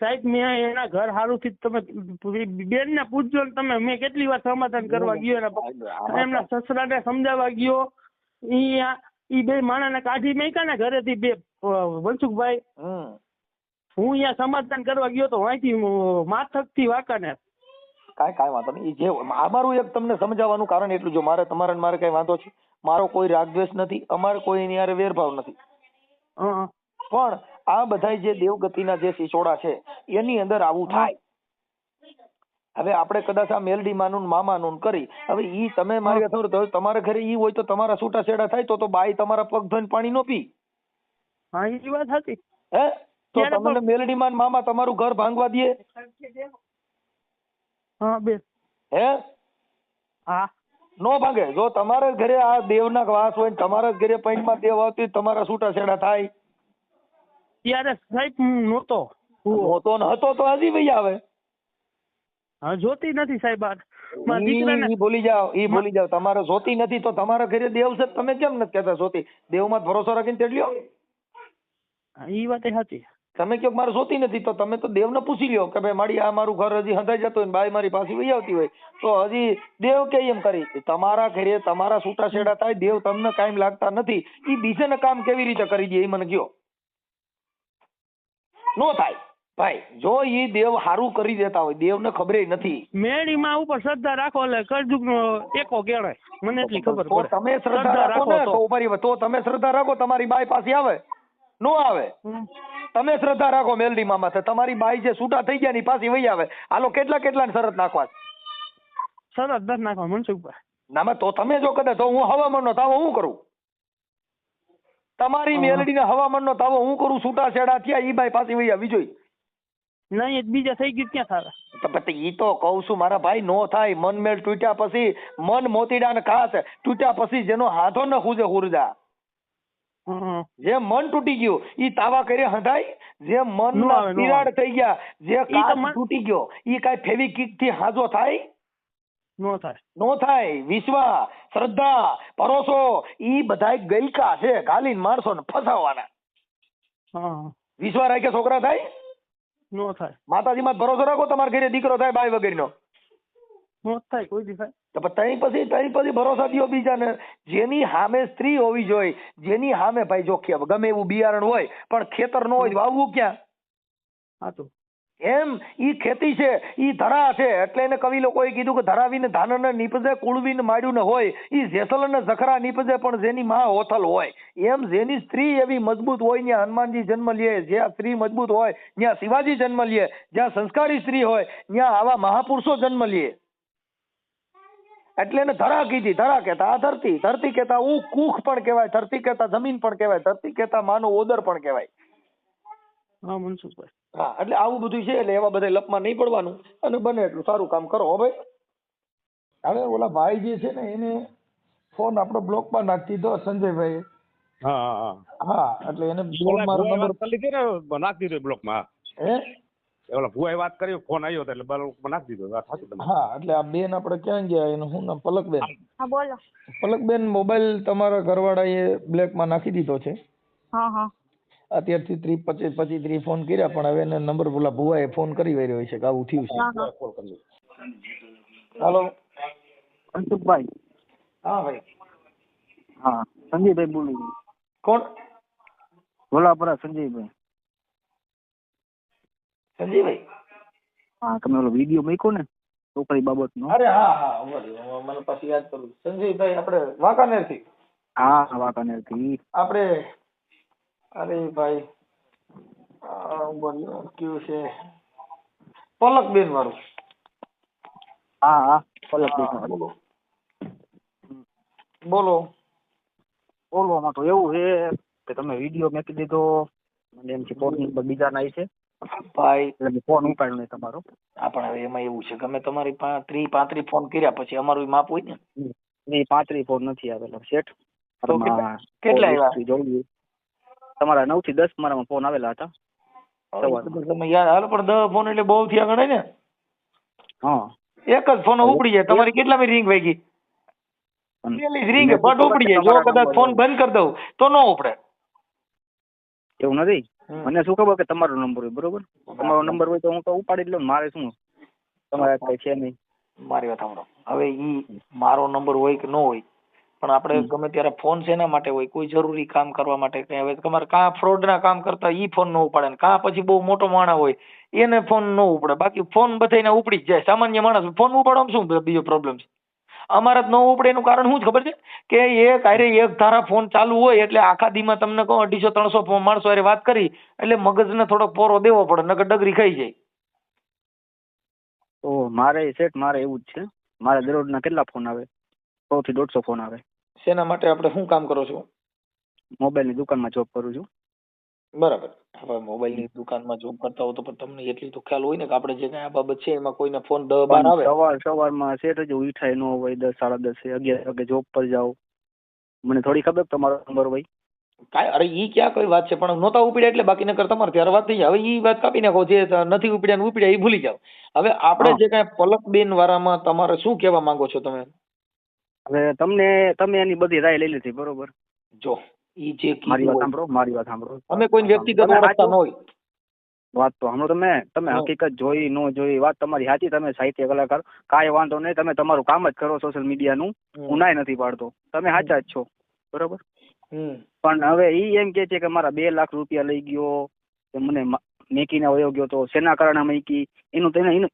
સાહેબ મેં એના ઘર હારું થી તમે બેન ને પૂછજો, તમે મેં કેટલી વાર સમાધાન કરવા ગયો, એમના સસરાને સમજાવવા ગયો, ઈ બે માણસને કાઢી મેક્યા ને ઘરેથી બે મનસુખભાઈ. હું અહીંયા સમાધાન કરવા ગયો તો અહીંથી માથક થી વાંકાને.
કાંઈ વાંધો નહીં. જે અમારું એક તમને સમજાવવાનું કારણ એટલું, જો મારે તમારે મારે કઈ વાંધો છે, મારો કોઈ રાગદ્વેષ નથી, અમારે કોઈ એની હારે વેરભાવ નથી, પણ આ બધા જે દેવગતિના જે સિસોડા છે એની અંદર આવું થાય. હવે આપણે કદાચ આ મેલડી માનું મામાનું કરી, હવે ઈ તમે મારી તો તમારા ઘરે ઈ હોય તો તમારા છૂટા છેડા થાય તો બાઈ તમારા પગ ધોઈને પાણી નો પી.
હા એ વાત હતી.
હે તો તમને મેલડી માન મામા તમારું ઘર ભાંગવા દે?
હા બે.
હે
હા
નો ભાંગે. જો તમારા ઘરે આ દેવના વાસ હોય, તમારા ઘરે પૈણમાં દેવ આવતી, તમારા છૂટા છેડા થાય
ત્યારે સાહેબ નહોતો
ને હતો તો હજી ભાઈ આવે.
હા જોતી નથી સાહેબ.
ઈ બોલી જાવ તમારે જોતી નથી તો તમારા ઘરે દેવ છે, તમે કેમ નથી કહેતા જોતી? દેવમાં ભરોસો રાખીને તેડલ્યો.
ઈ વાત હતી.
તમે કહો મારે જોતી નથી તો તમે તો દેવને પૂછી લ્યો કે ભાઈ મારી આ મારું ઘર હજી હંધાઈ જતું હોય, બાઈ મારી પાસે વહી આવતી હોય તો હજી દેવ કે એમ કરી. તમારા ઘરે તમારા છૂટા છેડા થાય, દેવ તમને કાયમ લાગતા નથી, ઈ બીજાને કામ કેવી રીતે કરી દે એ મને કયો? નો થાય ભાઈ. જો ઈ દેવ હારું કરી દેતા હોય, દેવને ખબર નથી.
મેળીમાં ઉપર શ્રદ્ધા રાખો એટલે કરજુગનો એકો કેળાય, મને એટલી ખબર પડે.
તમે શ્રદ્ધા રાખો ને તો તમે શ્રદ્ધા રાખો, તમારી બાઈ પાસે આવે નો આવે? તમે શ્રદ્ધા રાખો મેલડી મામા, તમારી બાઈ જે છૂટા થઈ ગયા ની પાછી વહી આવે. હાલો કેટલા શરત નાખવા?
શરત દસ નાખવા મનસુખભાઈ.
ના તો તમે જો કદાચ તો હું હવામાન નો તાવો હું કરું? તમારી મેલડી ને હવામાન નો તાવો હું કરું? છૂટા છેડા થયા ઈ બાઈ પાછી વહી આવી જોઈ
નહીં, બીજા થઈ ગયું ક્યાં થાય?
ઈ તો કઉ છું મારા ભાઈ, નો થાય. મન મેળ તૂટ્યા પછી, મન મોતીડા ને ખાસ તૂટ્યા પછી જેનો હાથો ન ખૂજે હુરજા. જે મન તૂટી ગયું ઈ તાવા કરે હંધાય? જે મન તિરાડ થઈ ગયા, જે કાચ તૂટી ગયો ઈ કઈ ફેવિકિક થી હાજો થાય? નો થાય. વિશ્વાસ, શ્રદ્ધા, ભરોસો ઈ બધાય ગલકા છે, ગાલીને માણસો ને ફસાવવાના. વિશ્વાસ રાખે છોકરા થાય?
નો થાય.
માતાજીમાં ભરોસો રાખો, તમારા ઘરે દીકરો થાય બાઈ વગેરેનો?
નો થાય કોઈ દી થાય.
તો તઈ પછી ભરોસા દ્યો બીજાને. જેની સામે સ્ત્રી હોવી જોઈએ, જેની સામે ભાઈ જો ગમે એવું બિયારણ હોય પણ ખેતર ન હોય વાવવું ક્યાં? એમ ઈ ખેતી છે, ઈ ધરા છે, એટલે એને કવિ લોકોએ કીધું કે ધરાવીને ધાનને નીપજે, કુળવીને માડ્યું ને હોય, ઈ જેસલને જખરા નીપજે, પણ જેની માં હોથલ હોય. એમ જેની સ્ત્રી એવી મજબૂત હોય ત્યાં હનુમાનજી જન્મ લે, જ્યાં સ્ત્રી મજબૂત હોય ત્યાં શિવાજી જન્મ લે, જ્યાં સંસ્કારી સ્ત્રી હોય ત્યાં આવા મહાપુરુષો જન્મ લે. એટલે એને ધરા કીધી. ધરા કહેતા આ ધરતી, ધરતી કહેતા કુખ પણ કહેવાય, ધરતી કહેતા જમીન પણ કહેવાય, ધરતી કહેતા માનો ઓદર પણ કહેવાય.
હા મનસુખભાઈ.
હા, એટલે આવું બધું છે. એટલે એવા બધા લપમાં નહીં પડવાનું અને બને એટલું સારું કામ કરો. હો ભાઈ, હવે ઓલા ભાઈ જે છે ને એને ફોન આપણો બ્લોકમાં નાખી દીધો, સંજયભાઈ. હા, એટલે એને ફોન મારો નંબર
નાખી દીધો બ્લોકમાં.
હે
ઓલા ભુવાએ વાત કરી, ફોન આવ્યો એટલે બ્લોકમાં નાખી દીધો. વાત સાચી તમે.
હા, એટલે આ બેન આપણે ક્યાં ગયા, એનું શું નામ? પલકબેન.
હા બોલો.
પલકબેન, મોબાઈલ તમારા ઘરવાળાએ બ્લેકમાં નાખી દીધો છે.
હા હા.
અત્યારથી 30-25 ફોન કર્યા, પણ હવે એને નંબર બોલા ભુવાએ ફોન કરી રહ્યો છે કે આવું થયું છે. હાલો
મનસુખભાઈ.
હા ભાઈ.
હા, સંજયભાઈ બોલું છું.
કોણ?
ભોલાપરા સંજયભાઈ.
સંજયભાઈ?
હા, તમે ઓલો વિડીયો મૂક્યો ને છોકરી બાબતનો?
અરે હા હા, મને પાછી યાદ કરું. સંજયભાઈ આપણે વાંકાનેર થી.
હા, વાંકાનેર થી
આપણે. અરે ભાઈ કયું છે? પલકબેન વાળું.
હા હા, પલકભાઈ.
બોલો બોલો.
બોલવામાં તો એવું છે કે તમે વિડીયો મેકી દીધો, મને એમ છે ફોન નંબર બીજા ના છે
ભાઈ,
એટલે ફોન ઉપાડ્યો નહીં તમારો.
હા, પણ હવે એમાં એવું છે કે અમે તમારી 30-35 ફોન કર્યા, પછી અમારું માપ હોય ને.
નહીં, 35 ફોન નથી આવેલો શેઠ.
તો કેટલા આવ્યા?
જોયું તમારા 9 થી 10 મારામાં ફોન આવેલા હતા.
તમે યાદ હાલો, પણ 10 ફોન એટલે બહુ થયા ગણાય ને.
હા,
એક જ ફોન ઉપડી જાય. તમારી કેટલામી રિંગ વાગી? પેલી જ રિંગ બટ ઉપડી જાય. જો કદાચ ફોન બંધ કરી દઉં તો ન ઉપડે.
એવું નથી. મને શું ખબર કે તમારો નંબર હોય. બરોબર, તમારો નંબર હોય તો હું તો ઉપાડી જ લઉં. મારે શું, તમારે કઈ છે નહીં.
મારી વાત સાંભળો. હવે ઈ મારો નંબર હોય કે ન હોય, પણ આપણે ગમે ત્યારે ફોન શેના માટે હોય? કોઈ જરૂરી કામ કરવા માટે. કઈ હવે તમારે કાં ફ્રોડ ના કામ કરતા ઈ ફોન ન ઉપાડે ને, કાં પછી બહુ મોટો માણસ હોય એને ફોન ન ઉપડે. બાકી ફોન બધાને ઉપડી જ જાય. સામાન્ય માણસ ફોન ઉપાડવામાં શું બીજો પ્રોબ્લેમ છે? અમારે જ ન ઉપડે એનું કારણ શું છે ખબર છે? કે એક ધારા ફોન ચાલુ હોય એટલે આખા દીમાં તમને કહો 250-300 માણસો હારે વાત કરી એટલે મગજને થોડોક પોરો દેવો પડે, નકર ડગરી ખાઈ જાય.
તો મારે સેટ મારે એવું જ છે. મારે દરરોજના કેટલા ફોન આવે? 100 થી 150 ફોન આવે.
શેના માટે? આપણે શું કામ કરો છો?
મોબાઈલની દુકાનમાં જોબ કરું છું.
બરાબર. હવે મોબાઈલની દુકાનમાં જોબ કરતા હો તો પણ તમને એટલી તો ખ્યાલ હોય ને કે આપણે જે કઈ આ બાબત છે એમાં કોઈને ફોન 10-12 આવે.
સવારમાં સેટ જ ઉઠાય ન હોય, 10-10:30, 11 વાગે જોબ પર જાવ. મને થોડી ખબર તમારો નંબર હોય.
કાંઈ, અરે ઈ ક્યાં કોઈ વાત છે, પણ નહોતા ઉપડ્યા એટલે બાકી નકર તમારે ત્યારે વાત થઈ જાય. હવે ઈ વાત કાપી નાખો. જે નથી ઉપડ્યા ને ઉપડ્યા એ ભૂલી જાવ. હવે આપણે જે કઈ પલકબેન વાળામાં તમારે શું કહેવા માંગો છો તમે?
હવે તમે એની બધી રાય લઈ લીધી. બરોબર.
જો ઈ જે
મારી વાત સાંભળો.
અમે કોઈ વ્યક્તિગત ઓળખતા ન હોય.
વાત તો સાંભળો. તમે હકીકત જોઈ ન જોઈ વાત તમારી સાચી. તમે સાહિત્ય કલાકાર, કાંઈ વાંધો નહીં. તમે તમારું કામ જ કરો સોશિયલ મીડિયાનું. હું નાય નથી પાડતો. તમે સાચા જ છો. બરોબર. પણ હવે ઈ એમ કે છે કે મારા 2 લાખ રૂપિયા લઈ ગયો, મને મેકીને વયો ગયો. તો શેના કારણે મેકી? એનું રીઝન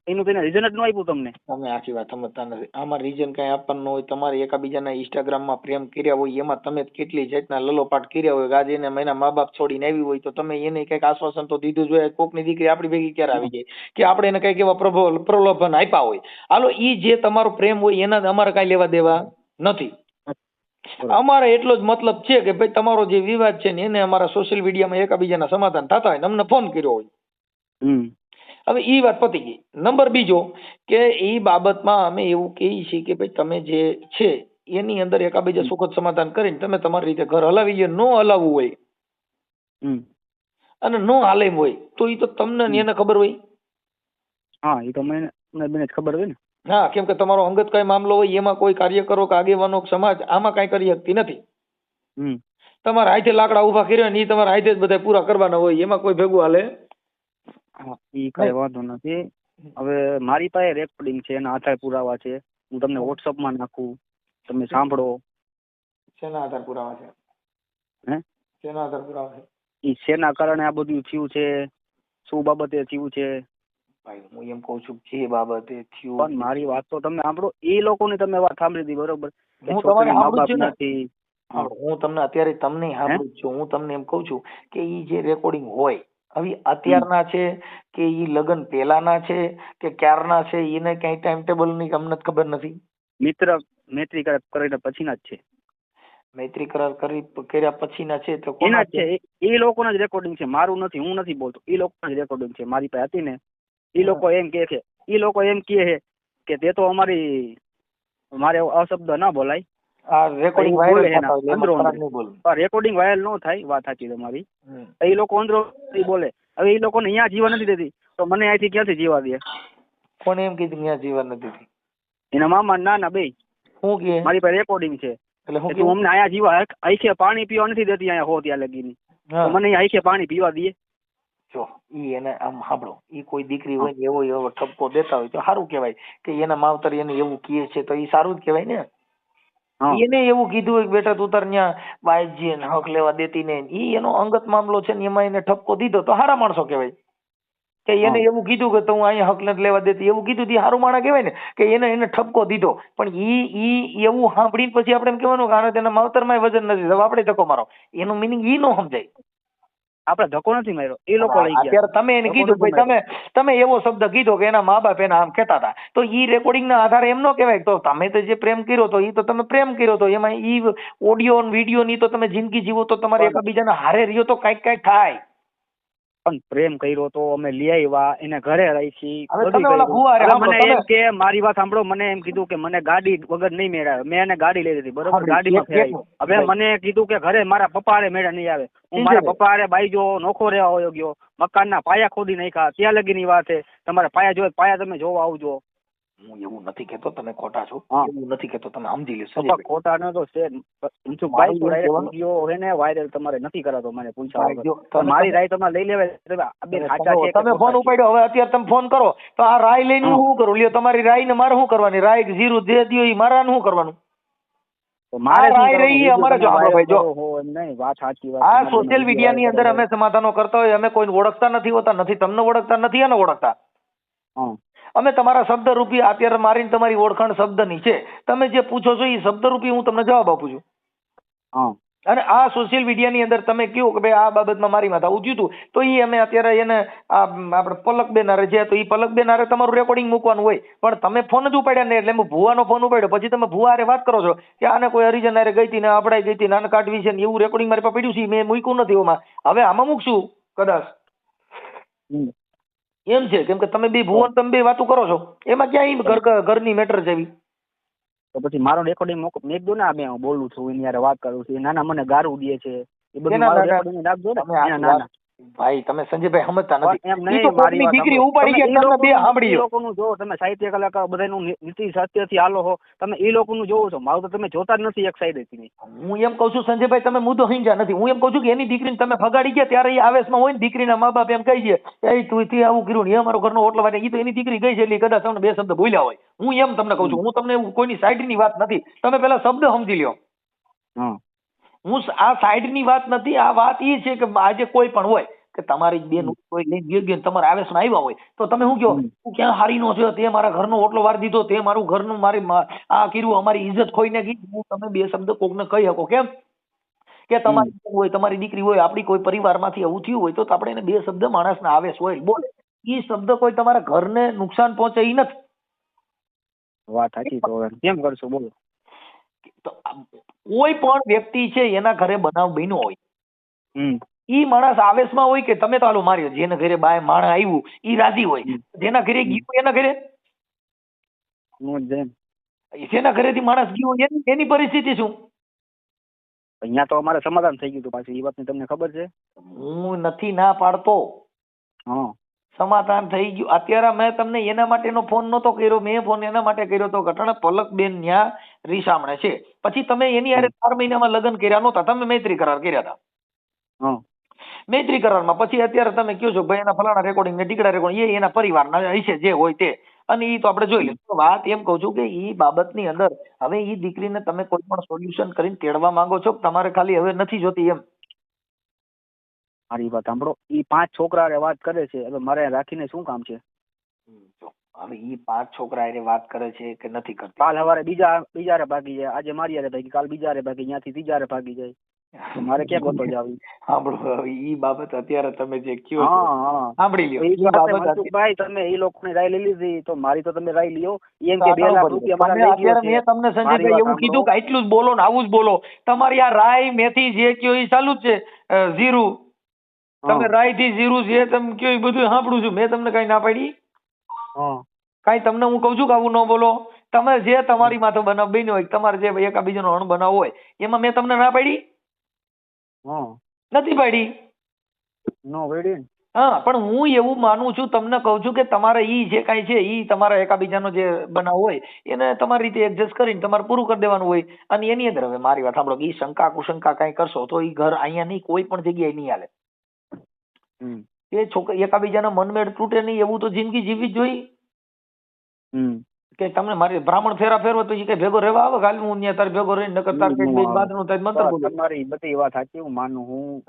જ ન આપ્યું તમને.
તમે આખી વાત સમજતા નથી. આમાં રીઝન કઈ આપવાનું હોય. તમારે એકાબીજાના ઇન્સ્ટાગ્રામમાં પ્રેમ કર્યા હોય, એમાં તમે કેટલી જાતના લલોપાટ કર્યા હોય. આજે એને એના મા બાપ છોડીને આવી હોય તો તમે એને કઈક આશ્વાસન તો દીધું જોઈએ. કોકની દીકરી આપણી ભેગી ક્યારે આવી જાય કે આપણે એને કઈક એવા પ્રલોભન આપ્યા હોય. હાલો, ઈ જે તમારો પ્રેમ હોય એના અમારે કઈ લેવા દેવા નથી. અમારે એટલો જ મતલબ છે કે ભાઈ તમારો જે વિવાદ છે ને એને અમારા સોશિયલ મીડિયામાં એકાબીજાના સમાધાન થતા હોય, અમને ફોન કર્યો હોય. હવે ઈ વાત પતી ગઈ. નંબર બીજો કે ઈ બાબતમાં અમે એવું કહીએ છીએ કે ભાઈ તમે જે છે એની અંદર એકાબીજા સુખદ સમાધાન કરીને તમે તમારી રીતે ઘર હલાવી લો. ન હલાવવું હોય અને ન હાલે એમ હોય તો ઈ તો તમને એને ખબર હોય.
હા, એ તો મને જ ખબર હોય ને.
હા, કેમ કે તમારો અંગત કઈ મામલો હોય એમાં કોઈ કાર્યકરો કે આગેવાનો સમાજ આમાં કઈ કરી શકતી નથી. તમારા હાથે લાકડા ઉભા કર્યા ને એ તમારા હાથે જ બધા પૂરા કરવાના હોય, એમાં કોઈ ભેગું હાલે.
ઈ કઈ વાંધો નથી. હવે મારી પાસે રેકોર્ડિંગ છે, એના આધાર પુરાવા છે. હું તમને વોટ્સઅપમાં નાખું, તમે સાંભળો.
શેના આધાર પુરાવા છે? શેના આધાર પુરાવા છે?
ઈ શેના કારણે આ બધું થયું છે, શું બાબતે થયું છે,
ભાઈ હું એમ કઉ છું જે બાબતે થયું
પણ મારી વાત તો તમે સાંભળો. એ લોકોની તમે વાત સાંભળી હતી બરોબર.
હું તમારે
મા બાપ
સાંભળું છું ને.
નથી.
હું તમને અત્યારે તમને સાંભળું છું. હું તમને એમ કઉ છું કે ઈ જે રેકોર્ડિંગ હોય હવે અત્યારના છે કે ઈ લગ્ન પહેલાના છે કે ક્યારના છે એને કઈ ટાઈમ ટેબલ ની અમને ખબર નથી.
મૈત્રી કરીને પછીના જ છે.
મૈત્રી કરાર કર્યા પછીના છે તો
એના જ છે. એ લોકોના જ રેકોર્ડિંગ છે, મારું નથી, હું નથી બોલતો. એ લોકોના જ રેકોર્ડિંગ છે. મારી પાસે હતી ને એ લોકો એમ કે છે, એ લોકો એમ કહે કે તે તો અમારી મારે અશબ્દ ના બોલાય.
આ રેકોર્ડિંગ
રેકોર્ડિંગ વાયરલ ન થાય. વાત સાચી તમારી. એ લોકો અંદરો બોલે. હવે એ લોકોને અહીંયા જીવા નથી દેતી તો મને અહીંથી ક્યાંથી જીવા દે?
કોને એમ કીધું અહીંયા જીવા નથી દેતી?
એના મામા ના બે.
શું કે
મારી પાસે રેકોર્ડિંગ છે. એટલે તું અમને અહીંયા જીવા આઈખે પાણી પીવા નથી દેતી અહીંયા હો ત્યાં લગીની. મને અહીંયા આઈખે પાણી પીવા દે.
જો ઈ એને આમ સાંભળો, ઈ કોઈ દીકરી હોય ને એવો ઠપકો દેતા હોય તો સારું કહેવાય કે એના માવતર એને એવું કહે છે તો ઈ સારું જ કહેવાય ને. એને એવું કીધું હોય કે બેટા તું તાર ત્યાં વાઈજી ને હક લેવા દેતી ને ઈ એનો અંગત મામલો છે ને એમાં એને ઠપકો દીધો તો સારા માણસો કહેવાય. કે એને એવું કીધું કે તું અહીંયા હક નથી લેવા દેતી એવું કીધું સારું માણસ કહેવાય ને કે એને ઠપકો દીધો. પણ ઈ એવું સાંભળીને પછી આપણે એમ કહેવાનું કે આને તેના માવતરમાં વજન નથી તો આપણે ધક્કો મારો. એનું મિનિંગ ઈ નો સમજાય.
આપણે ધક્કો નથી માર્યો, એ લોકો લઈ ગયા.
અત્યારે તમે એને કીધું ભાઈ તમે એવો શબ્દ કીધો કે એના મા બાપ એના આમ કહેતા હતા તો ઈ રેકોર્ડિંગ ના આધારે એમ ન કહેવાય તો તમે તો જે પ્રેમ કર્યો તો ઈ તો તમે પ્રેમ કર્યો તો એમાં ઈ ઓડિયો વિડીયો ની તો તમે જિંદગી જીવો તો તમારે એકબીજાના હારે રહ્યો તો કઈક થાય.
પણ પ્રેમ કર્યો તો અમે લઈ આવ્યા એને ઘરે રહી છી.
મને
એમ કે મારી વાત સાંભળો, મને એમ કીધું કે મને ગાડી વગર નહીં મેળાવે. મેં એને ગાડી લઈ લીધી બરોબર, ગાડીમાં ફેરાવી. હવે મને કીધું કે ઘરે મારા પપ્પા હારે મેળા નહીં આવે. હું મારા પપ્પા હારે બાઈજો નોખો રહેવા હોયો ગયો. મકાનના પાયા ખોદી નાખ્યા. ત્યાં લગીની વાત છે. તમારે પાયા જોવે પાયા તમે જોવા આવજો.
હું એવું નથી કેતો તમે ખોટા છો, એવું નથી કેતો તમે સમજી લેશો.
ખોટા ન તો છે. વાયરલ તમારે નથી કરાતો. મને પૂછા મારી રાય તમારે લઈ લેવાય.
તમે ફોન ઉપાડ્યો હવે અત્યારે તમે ફોન કરો તો આ રાય લઈને હું શું કરું? લ્યો તમારી રાય ને મારે શું કરવાની? રાય જીરું જે દો એ મારા શું કરવાનું? આ સોશિયલ મીડિયા ની અંદર અમે સમાધાનો કરતા હોય. અમે કોઈને ઓળખતા નથી હોતા, નથી તમને ઓળખતા, નથી એને ઓળખતા. અમે તમારા શબ્દ રૂપી અત્યારે મારીને તમારી ઓળખાણ શબ્દ ની છે. તમે જે પૂછો છો એ શબ્દ રૂપી હું તમને જવાબ આપું છું. અને આ સોશિયલ મીડિયા ની અંદર તમે કહો કે ભાઈ આ બાબતમાં મારી માથે ઉઠ્યું હતું તો એ અમે અત્યારે એને આપણે પલકબેન હારે છે તો એ પલકબેન હારે તમારું રેકોર્ડિંગ મૂકવાનું હોય. પણ તમે ફોન જ ઉપાડ્યા ને એટલે ભુવાનો ફોન ઉપાડ્યો પછી તમે ભુવા હારે વાત કરો છો કે આને કોઈ હરિજન હારે ગઈ હતી ને આપડાઈ ગઈ હતી નાને કાઢવી છે ને એવું રેકોર્ડિંગ મારી પાસે પડ્યું છે મેં મૂક્યું નથી. એમાં હવે આમાં મૂકશું કદાચ એમ છે કેમ કે તમે બે ભુવન તમે બે વાતો કરો છો એમાં ક્યાં ઘરની મેટર છે એવી.
તો પછી મારો રેકોર્ડિંગ મેક દો ને. હું બોલું છું એની યાર વાત કરું છું. નાના મને ગારું દે છે એ બધું મારો રેકોર્ડિંગ નાખજો ને. નાના
ભાઈ તમે સંજયભાઈ સમજતા નથી. તો કોઈની દીકરી ઉપાડી ગયા તમે બે સાંભળી લો.
લોકોનું જોવો તમે સાહિત્ય કલાકાર બધાનું નીતિ સત્યથી હાલો હો. તમે એ લોકોનું જોવો છો, મારું તો તમે જોતા જ નથી એક સાઈડ થી.
હું એમ કઉ છું સંજયભાઈ તમે મુદ્દો સમજ્યા નથી. હું એમ કઉ છું કે એની દીકરીને તમે ફગાડી ગયા ત્યારે એ આવેશમાં હોય ને દીકરીના મા બાપ એમ કહી છે એ તું આવું કર્યું ને એ અમારો ઘરનો ઓટલો વાગે એ તો એની દીકરી ગઈ છે એટલે કદાચ તમને બે શબ્દ બોલ્યા હોય. હું એમ તમને કઉ છું. હું તમને કોઈની સાઈડ ની વાત નથી. તમે પેલા શબ્દ સમજી લ્યો. હું આ સાઈડ ની વાત નથી. આ વાત એ છે કે આજે કોઈ પણ હોય કે તમારી બેન કોઈ લઈને ગયો તમારે આવેશમાં આવ્યા હોય તો તમે શું કહો તું ક્યાં હારી નો છો, તે મારા ઘરનો ઓટલો વાર દીધો, તે મારું ઘરનું મારી આ કર્યું, અમારી ઇજ્જત ખોઈને ગઈ. તમે બે શબ્દ કોકને કહી શકો કેમ કે તમારી હોય તમારી દીકરી હોય આપણી કોઈ પરિવારમાંથી આવું થયું હોય તો આપણે એને બે શબ્દ માણસના આવેશ હોય બોલે. એ શબ્દ કોઈ તમારા ઘરને નુકસાન પહોંચે એ નથી.
વાત સાચી. તો કેમ કરશો બોલો?
કોઈ પણ વ્યક્તિ છે એના ઘરે બનાવ બન્યો હોય ઈ માણસ આવેશમાં હોય કે તમે તો હાલો માર્યો જેના ઘરે બાય માણસ આવ્યું ઈ રાજી હોય. જેના ઘરે ગયું એના ઘરે જેના ઘરેથી માણસ ગયું એની પરિસ્થિતિ શું?
અહીંયા તો અમારે સમાધાન થઈ ગયું હતું. પાછી એ વાતની તમને ખબર છે?
હું નથી ના પાડતો. સમાધાન થઈ ગયું. અત્યારે મેં તમને એના માટેનો ફોન નતો કર્યો. મેં ફોન એના માટે કર્યો તો ઘટના પલકબેન ન્યા રીસામણે છે. પછી તમે એની હારે 4 મહિનામાં લગ્ન કર્યા નહોતા. તમે મૈત્રી કરાર કર્યા હતા. મૈત્રી કરારમાં પછી અત્યારે તમે કહો છો ભાઈ એના ફલાણા રેકોર્ડિંગ ને ટીકડા રેકોર્ડિંગ એ એના પરિવારના હશે જે હોય તે અને એ તો આપણે જોઈ લઈશું. વાત એમ કહું છું કે એ બાબતની અંદર હવે એ દીકરીને તમે કોઈ પણ સોલ્યુશન કરીને તેડવા માંગો છો તમારે ખાલી હવે નથી જોતી એમ.
મારી વાત સાંભળો. એ 5 છોકરા વાત કરે છે. હવે મારે રાખીને શું કામ છે?
જો હવે ઈ 5 છોકરા હારે વાત કરે છે કે નથી કરતી?
કાલ સવારે બીજા રે ભાગી જાય, આજે મારી હારે ભાગી, કાલ બીજા રે ભાગી, ત્યાંથી ત્રીજા રે ભાગી જાય, તો મારે ક્યાં ગોતો જાવી?
સાંભળો હવે ઈ બાબત અત્યારે તમે જે કયો
હા
છો
હા
સાંભળી લ્યો.
એ
ઈ
બાબતે
બાબત
મનસુખભાઈ તમે એ લોકોની રાય લઈ લીધી તો મારી તો તમે રાય લ્યો. એમ કે 2 લાખ રૂપિયા મારા લઈ ગયો
અત્યારે
છે.
મેં તમને
મારી
સંજયભાઈ
વાત
એવું કીધું કે આટલું જ બોલો ને આવું જ બોલો. તમારી આ રાય મેથી જે કયો એ ચાલુ જ છે. જીરું તમે રાય થી જીરું જે તમે કયો એ બધું સાંભળું છું. મેં તમને કઈ ના પાડી?
હા
કઈ તમને હું કઉ છું કે આવું ન બોલો? તમે જે તમારી માથે બનાવ બન્યો હોય, તમારે જે એકાબીજાનો અણ બનાવ હોય એમાં મેં તમને ના પાડી?
હા
નથી પાડી.
નો વેડી.
હા, પણ હું એવું માનું છું, તમને કહું છું કે તમારે ઈ જે કાંઈ છે ઈ તમારા એકાબીજાનો જે બનાવ હોય એને તમારી રીતે એડજસ્ટ કરીને તમારે પૂરું કરી દેવાનું હોય. અને એની અંદર હવે મારી વાત સાંભળો, ઈ શંકા કુશંકા કાંઈ કરશો તો ઈ ઘર અહીંયા નહીં, કોઈ પણ જગ્યાએ નહીં હાલે. એ છોકરા એકાબીજાના મનમેળ તૂટે નહીં એવું તો જિંદગી જીવવી જ જોઈએ. કે તમને મારી બ્રાહ્મણ ફેરા ફેરવો તો ઈ કઈ ભેગો રહેવા આવે? કાલ હું ત્યાં તારે ભેગો રહીને નકર તાર કઈ બાદનું થાય મંત્ર બોલું.
તમારી બધી વાત સાચી, હું માનું. હું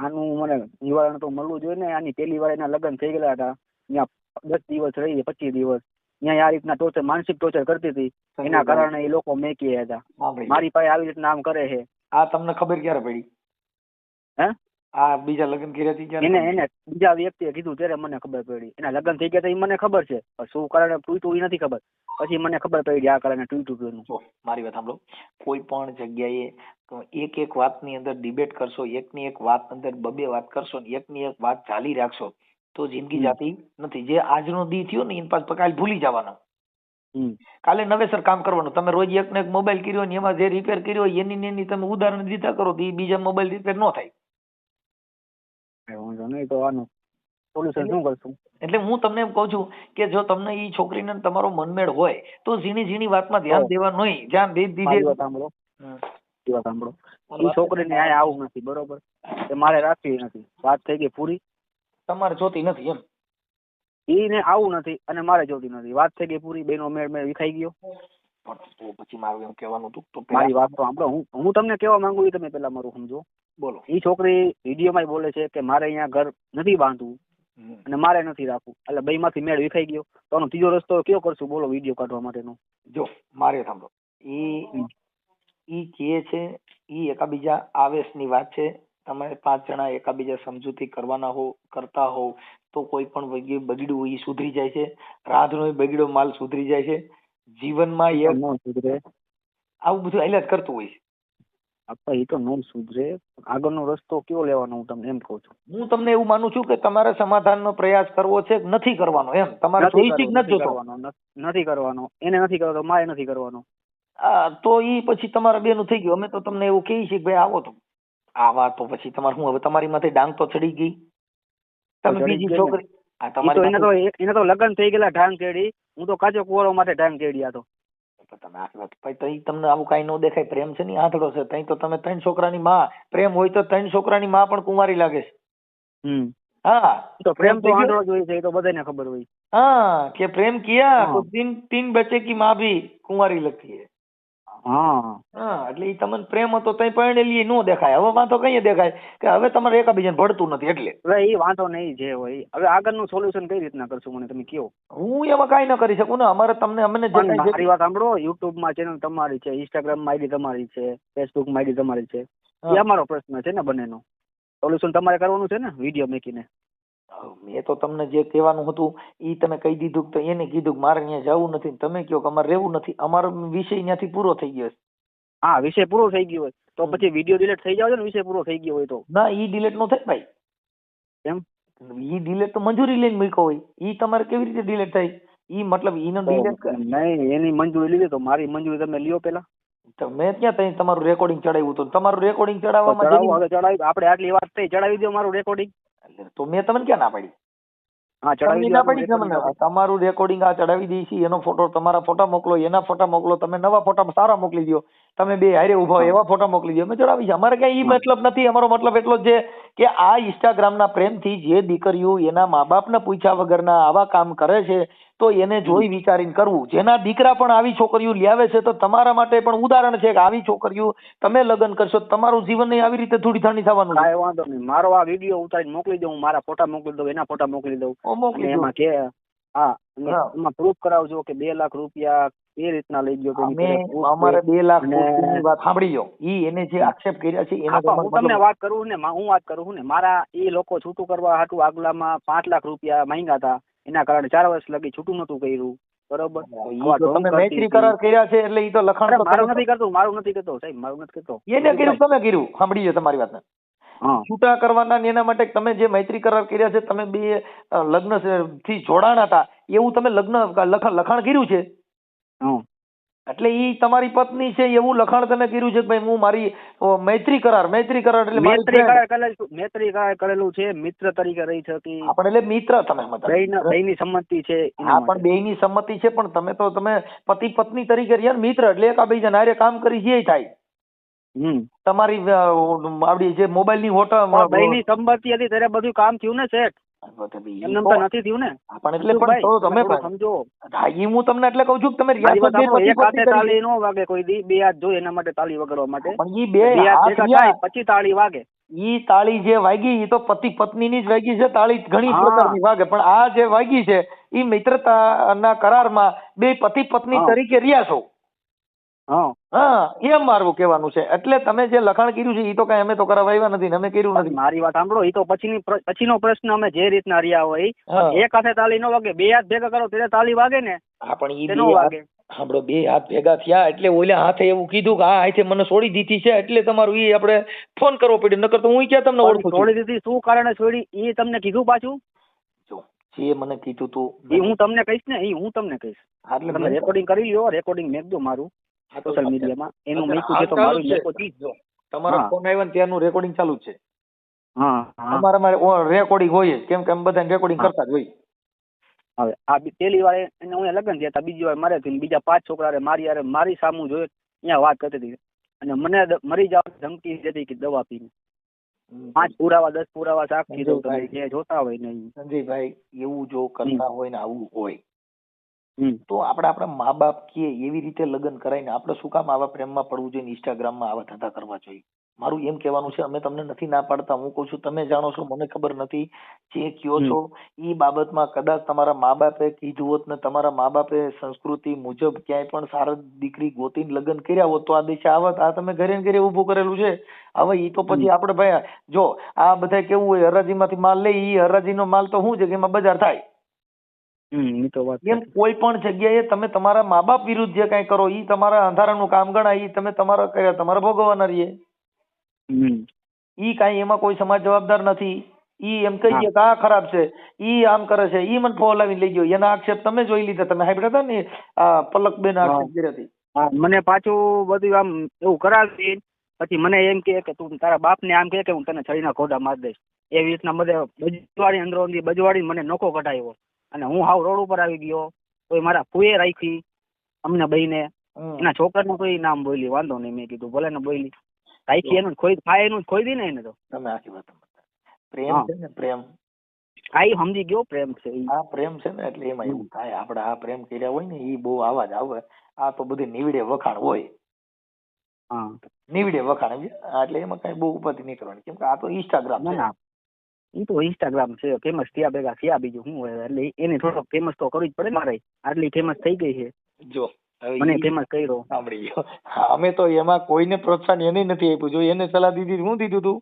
આનું મને નિવારણ તો મળવું જોઈએ ને. આની પહેલી વાર એના લગ્ન થઈ ગયેલા હતા, ત્યાં 10 દિવસ રહી, 25 દિવસ ત્યાં આ રીતના ટોર્ચર, માનસિક ટોર્ચર કરતી હતી. એના કારણે એ લોકો મેકી હતા. મારી પાસે આવી રીતના આમ કરે છે.
આ તમને ખબર ક્યારે પડી?
હે?
આ બીજા લગ્ન કર્યા હતી ત્યારે
એને બીજા વ્યક્તિએ કીધું ત્યારે મને ખબર પડી. એના લગ્ન થઈ ગયા હતા એ મને ખબર છે, શું કારણે તૂટ્યું એ નથી ખબર. પછી મને ખબર પડી આ કારણે તૂટ્યું.
મારી વાત સાંભળો, કોઈ પણ જગ્યાએ એક વાતની અંદર ડિબેટ કરશો, એકની એક વાત અંદર 2 વાત કરશો ને એકની એક વાત ચાલી રાખશો તો જિંદગી જાતી નથી. જે આજનો દી થયો ને એની પાછળ કાલે ભૂલી જવાનો. કાલે નવેસર કામ કરવાનું. તમે રોજ એક ને એક મોબાઈલ કર્યો ને એમાં જે રિપેર કર્યો હોય એની એની તમે ઉદાહરણ દીધા કરો તો એ બીજા મોબાઈલ રિપેર ન થાય.
નહીં તો આનું સોલ્યુશન શું કરશું?
એટલે હું તમને એમ કઉ છું કે જો તમને ઈ છોકરીને તમારો મનમેળ હોય તો ઝીણી ઝીણી વાતમાં ધ્યાન દેવાનું નહીં. ધ્યાન દીધે
સાંભળો, ઈ છોકરીને આ આવું નથી, બરોબર? એ મારે રાખવી નથી. વાત થઈ ગઈ પૂરી.
તમારે જોતી નથી એમ?
ઈને આવું નથી અને મારે જોતી નથી. વાત થઈ ગઈ પૂરી. બેનો મેળ વિખાઈ ગયો.
તો પછી મારું એમ કહેવાનું હતું તો
મારી વાત તો સાંભળો. હું તમને કહેવા માંગુ તમે પેલા મારું સમજો.
બોલો.
ઈ છોકરી વિડીયોમાં બોલે છે કે મારે અહીંયા ઘર નથી બાંધવું અને મારે નથી રાખવું. એટલે 2 માંથી મેળ વિખાઈ ગયો તો આનો ત્રીજો રસ્તો કયો કરશું બોલો વિડીયો કાઢવા માટેનો?
જો મારે સાંભળો, ઈ કે છે ઈ એકાબીજા આવેશની વાત છે. તમે 5 જણા એકાબીજા સમજૂતી કરવાના હો, કરતા હોવ તો કોઈ પણ બગડ્યું હોય ઈ સુધરી જાય છે. રાધનો બગડ્યો માલ સુધરી જાય છે. જીવનમાં એક
સુધરે
આવું બધું હાલ્યા જ કરતું હોય છે.
આપા એ તો નો સુધરે. આગળનો રસ્તો કયો લેવાનો હું તમને એમ કહું છું.
હું તમને એવું માનું છું કે તમારે સમાધાનનો પ્રયાસ કરવો છે કે નથી કરવાનો એમ? તમારે ચોઈસિક નથી જોતો.
નથી કરવાનો. એને નથી કરવાનો, મારે નથી કરવાનો.
તો ઈ પછી તમારા બેનું થઈ ગયું. અમે તો તમને એવું કહીએ છીએ કે ભાઈ આવો તો આવા તો પછી તમારે શું હવે તમારી માથે ડાંગ તો ચડી ગઈ. તમે બીજી છોકરી
એને તો લગ્ન થઈ ગયેલા ઢાંગ ચડી. હું તો કાચો કુંવારો માટે ઢાંગ ચડી હતો.
તમે આખી તમને આવું કઈ ન દેખાય? પ્રેમ છે ને આંધળો છે. તઈ તો તમે 3 છોકરાની માં. પ્રેમ હોય તો 3 છોકરાની માં પણ કુંવારી લાગે છે. હા,
તો પ્રેમ તો આંધળો જ હોય છે, એ તો બધાને ખબર હોય.
हाँ कि प्रेम किया तो 3 बच्चे की माँ भी कुंवारी लगती है. हाँ એટલે ઈ તમને પ્રેમ હતો તઈ પરણેલી નો દેખાય. હવે વાંધો કઈ દેખાય કે હવે તમારે એકાબીજાને ભળતું નથી એટલે.
હવે ઈ વાંધો નહીં જે હોય. હવે આગળનું સોલ્યુશન કઈ રીતના કરશું મને તમે કહો.
હું એમાં કાઈ ન કરી શકું ને. અમારે તમને અમને
મારી વાત સાંભળો. યુટ્યુબ માં ચેનલ તમારી છે, ઇન્સ્ટાગ્રામ માં આઈડી તમારી છે, ફેસબુક માં આઈડી તમારી છે. એ અમારો પ્રશ્ન છે ને બંનેનો. સોલ્યુશન તમારે કરવાનું છે ને વિડીયો મેકીને.
મેં તો તમને જે કહેવાનું હતું ઈ તમે કહી દીધું. તો એને કીધું કે મારે અહીંયા જવું નથી. તમે કહો કે અમારે રહેવું નથી. અમારો વિષય ત્યાંથી પૂરો થઈ ગયો છે.
હા, વિષય પૂરો થઈ ગયો હોય તો પછી વિડીયો ડિલીટ થઈ જાવ ને. વિષય પૂરો થઈ ગયો હોય તો
ના, ઈ ડિલીટ નો થાય ભાઈ.
એમ
ઈ ડિલીટ તો મંજૂરી લઈને મૂક્યો હોય. ઈ તમારે કેવી રીતે ડિલીટ થાય? ઈ મતલબ ઈનો ડિલીટ
નહીં. એની મંજૂરી લીધી તો મારી મંજૂરી તમે લ્યો પેલા.
તો મેં ક્યાં તઈ તમારું રેકોર્ડિંગ ચડાવ્યું હતું? તમારું રેકોર્ડિંગ ચડાવવામાં
ચડાવી. આપણે આટલી વાત થઈ, ચડાવી દો મારું રેકોર્ડિંગ.
તો મેં તમને ક્યાં ના પાડી?
હા, ચડાવી દો.
તમારું રેકોર્ડિંગ આ ચડાવી દઈ છે. એનો ફોટો, તમારા ફોટા મોકલો, એના ફોટા મોકલો. તમે નવા ફોટા સારા મોકલી દો. તમે બે હારે ઉભા હોય એવા ફોટા મોકલી દો. અમે ચડાવી છે. અમારે કઈ ઈ મતલબ નથી. અમારો મતલબ એટલો જ છે કે આ ઇન્સ્ટાગ્રામ ના પ્રેમથી જે દીકરીઓ એના મા બાપને પૂછ્યા વગરના આવા કામ કરે છે તો એને જોઈ વિચારીને કરવું. જેના દીકરા પણ આવી છોકરીઓ લાવે છે તો તમારા માટે પણ ઉદાહરણ છે કે આવી છોકરીઓ તમે લગ્ન કરશો તમારું જીવન આવી રીતે થોડી ઠંડી થવાનું.
કાંઈ વાંધો નહીં. મારો આ વિડીયો ઉતારીને મોકલી દઉં. મારા ફોટા મોકલી દઉં, એના ફોટા મોકલી દઉં. એમાં કે હા એમાં પ્રૂફ કરાવજો કે 2 લાખ રૂપિયા એ રીતના લઈ ગયો તો
અમારે 2 લાખ ની વાત સાંભળી લો. ઈ એને જે આક્ષેપ કર્યા છે એને
હું તમને વાત કરું ને મારા એ લોકો છૂટું કરવા હાટુ આગલામાં 5 લાખ રૂપિયા માંગ્યા હતા, એના કારણે 4 વર્ષ લગી છૂટું નતું કર્યું. બરોબર,
તમે મૈત્રી કરાર કર્યા છે એટલે ઈ તો લખાણ
મારું નથી કરતો સાહેબ, મારું નથી કરતો.
એને કર્યું, તમે કર્યું. સાંભળી લો તમારી વાત. છૂટા કરવાના એના માટે તમે જે મૈત્રી કરાર કર્યા છે, તમે 2 લગ્ન થી જોડાણા હતા એવું તમે લખાણ કર્યું છે. એટલે ઈ તમારી પત્ની છે એવું લખાણ તમે કર્યું છે કે ભાઈ હું મારી મૈત્રી કરાર એટલે
મૈત્રી કરાર કરેલું છે, મિત્ર તરીકે રહી છે.
આપણે એટલે મિત્ર તમે
બેયની સંમતિ છે.
હા, પણ બેયની સંમતિ છે, પણ તમે પતિ પત્ની તરીકે રહ્યા મિત્ર એટલે એકાબીજાને હારે કામ કરી જે થાય. તમારી આપડી જે મોબાઈલ ની હોટલ
બેયની સંમતિ હતી ત્યારે બધું કામ થયું ને શેઠ, એમને તો નથી થયું ને.
પણ એટલે પણ તમે
સમજો,
હું તમને એટલે કહું છું કે તમે
એક હાથે તાળી નો વાગે કોઈ દી, 2 હાથ જોઈએ એના માટે તાળી વગાડવા માટે. પણ ઈ 2 હાથ થાય પછી તાળી વાગે.
ઈ તાળી જે વાગી ઈ તો પતિ પત્ની ની જ વાગી છે. તાળી ઘણી પ્રકારની વાગે, પણ આ જે વાગી છે ઈ મિત્રતાના કરારમાં 2 પતિ પત્ની તરીકે રહ્યા છો. એમ મારું કહેવાનું છે. એટલે તમે જે લખાણ કર્યું છે ઈ તો કઈ અમે તો કરાવવા નથી, અમે કર્યું નથી.
મારી વાત સાંભળો, ઈ તો પછીનો પ્રશ્ન. અમે જે રીતના રહ્યા હોય, એક હાથે તાળી નો વાગે, 2 હાથ ભેગા કરો ત્યારે તાળી વાગે ને.
હા, પણ ઈ 2 હાથ સાંભળો, 2 હાથ ભેગા થયા એટલે ઓલા હાથે એવું કીધું કે આ હાથે મને છોડી દીધી છે એટલે તમારું ઈ આપણે ફોન કરવો પડ્યો, નકર તો હું ક્યાં તમને ઓળખું છું.
છોડી દીધી શું કારણે છોડી ઈ તમને કીધું પાછું?
જે મને કીધું તું
ઈ હું તમને કહીશ ને, ઈ હું તમને કહીશ. તમે રેકોર્ડિંગ કરી લ્યો, રેકોર્ડિંગ મેકજો મારું સોશિયલ મીડિયામાં. એનું મેકું છે તો મારું મેકો જો
તમારો ફોન આવ્યો ને ત્યારનું રેકોર્ડિંગ ચાલુ જ છે. અમારામાં રેકોર્ડિંગ હોય કેમ કે અમે બધા રેકોર્ડિંગ કરતા જ હોય.
હવે આ પેલી વાર એને હું લગ્ન થયા હતા, બીજી વાર મારે થઈને બીજા 5 છોકરા મારી સામું જોયું અહીંયા વાત કરતી હતી અને મને મરી જવાની ધમકી દેતી કે દવા પીને. 5 પુરાવા 10 પુરાવા સાક્ષી દઉં, તમે જે જોતા હોય ને.
સંજયભાઈ, એવું જો કરતા હોય ને આવું હોય તો આપણા મા બાપ કે એવી રીતે લગ્ન કરાય ને આપણે શું કામ આવા પ્રેમમાં પડવું જોઈએ, ઇન્સ્ટાગ્રામમાં આવા ધંધા કરવા જોઈએ? મારું એમ કહેવાનું છે. અમે તમને નથી ના પાડતા, હું કઉ છું તમે જાણો છો, મને ખબર નથી. જે કયો છો એ બાબતમાં કદાચ તમારા મા બાપે કીધું હોત ને તમારા મા બાપે સંસ્કૃતિ મુજબ ક્યાંય પણ સારી દીકરી ગોતીને લગ્ન કર્યા હોત તો આ દિશા આવત. આ તમે ઘરે ને ઘરે ઉભું કરેલું છે. હવે ઈ તો પછી આપણે ભાઈ જો આ બધા કેવું હોય, હરાજીમાંથી માલ લે, ઈ હરાજીનો માલ તો શું છે કે એમાં બજાર થાય. એમ કોઈ પણ જગ્યાએ તમે તમારા મા બાપ વિરુદ્ધ જે કઈ કરો ઈ તમારા અંધારાનું કામ ગણાય. ઈ તમે તમારા કર્યા તમારે ભોગવવાના રહીએ. ઈ કઈ એમાં કોઈ સમાજ જવાબદાર નથી. ઈ એમ કહી દે કે આ ખરાબ છે, ઈ આમ કરે છે, ઈ મને ફોલાવીને લઈ ગયો. એના આક્ષેપ તમે જોઈ લીધા, તમે સાંભળ્યા હતા ને આ પલકબેન આક્ષેપ કર્યા હતી.
મને પાછું બધું આમ એવું કરાવી પછી મને એમ કે તું તારા બાપને આમ કે હું તને છરીના ખોડા મારી દઈશ. એવી રીતના બધે બજવાડી અંદરો બજવાડી મને નોખો કઢાવ્યો અને હું હાવ રોડ ઉપર આવી ગયો. તો મારા ફૂએ રાખી અમને બહીને, એના છોકરાનું કોઈ નામ બોલી, વાંધો નહીં. મેં કીધું ભલે ને બોલી રાખી, એનું ખોઈ થાય, એનું ખોઈ દી ને એને. તો
તમે આખી વાત પ્રેમ છે ને, પ્રેમ
આ સમજી ગયો, પ્રેમ છે.
આ પ્રેમ છે ને એટલે એમાં એવું થાય. આપણે આ પ્રેમ કર્યા હોય ને ઈ બહુ આવાજ આવે. આ તો બધી નીવડે વખાણ હોય. નીવડે વખાણ એટલે એમાં કઈ બહુ ઉપાધિ નહીં કરવાની, કેમ કે આ તો ઇન્સ્ટાગ્રામ છે.
ઈ તો ઇન્સ્ટાગ્રામ છે, ફેમસ થયા ભેગા થયા, બીજું શું હોય. એટલે એને થોડોક ફેમસ તો કરવું જ પડે મારે. આટલી ફેમસ થઈ ગઈ છે,
જો
મને ફેમસ કર્યો.
સાંભળી ગયો. અમે તો એમાં કોઈને પ્રોત્સાહન એને નથી આપ્યું. જો એને સલાહ દીધી, હું દીધું તું,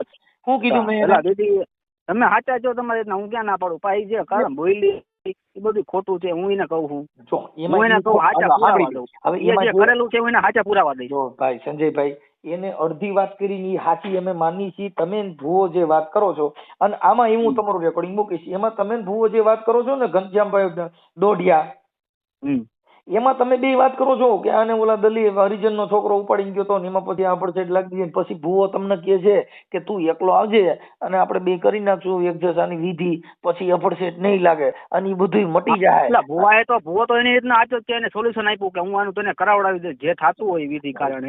હું કીધું મેં
સલાહ દીધી. તમે સાચા છો તમારે, હું ક્યાં ના પાડું. ભાઈ જે કારણ બોલી એ બધું ખોટું છે, હું એને કહું છું. હું એને કહું સાચા પુરાવા દઉં. હવે જે કરેલું છે હું એને સાચા પુરાવા દઈશ.
જો ભાઈ સંજયભાઈ, એને અડધી વાત કરીને સાચી અમે માની છીએ. તમે ભૂવો જે વાત કરો છો, અને આમાં હું તમારું રેકોર્ડિંગ મૂકીશ, એમાં તમે ભૂવો જે વાત કરો છો ને ઘનશ્યામભાઈ દોઢિયા, એમાં તમે 2 વાત કરો છો કે આને ઓલા દલી હરિજન નો છોકરો ઉપાડી ગયો તો એમાં પછી આપડે લાગી જાય. પછી ભૂવો તમને કહે છે કે તું એકલો આવજે અને આપણે 2 કરી નાખશું એક જસાની વિધિ, પછી અફડસેટ નહીં લાગે અને એ બધું મટી જાય.
ભૂવો તો એની રીતના આચો છે, એને સોલ્યુશન આપ્યું કે હું આનું તને કરાવડાવી દે જે થાતું હોય વિધિ કારણે.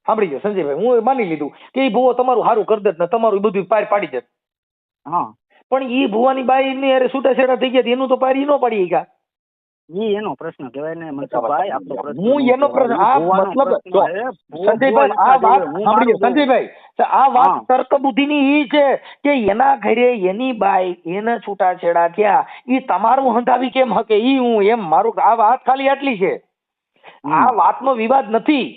સાંભળી ગયો સંજયભાઈ, હું માની લીધું કે ભૂવો તમારું સારું કરી દે ને તમારું બધું પાર પાડી દે. પણ ઈ ભુવાની બાઈ ની અરે છૂટા છેડા થઈ ગયા, એનું તો પારી નો પાડી ગયા.
ઈ એનો પ્રશ્ન કહેવાય ને મનસુખભાઈ, આપણો પ્રશ્ન
હું એનો પ્રશ્ન આ મતલબ જો સંજયભાઈ આ વાત સાંભળીએ સંજયભાઈ, આ વાત તર્ક બુદ્ધિની ઈ છે કે એના ઘરે એની બાઈ એને છૂટાછેડા થયા, ઈ તમારું હંધાવી કેમ હકે ઈ હું એમ મારું આ વાત ખાલી આટલી છે. આ વાતનો વિવાદ નથી.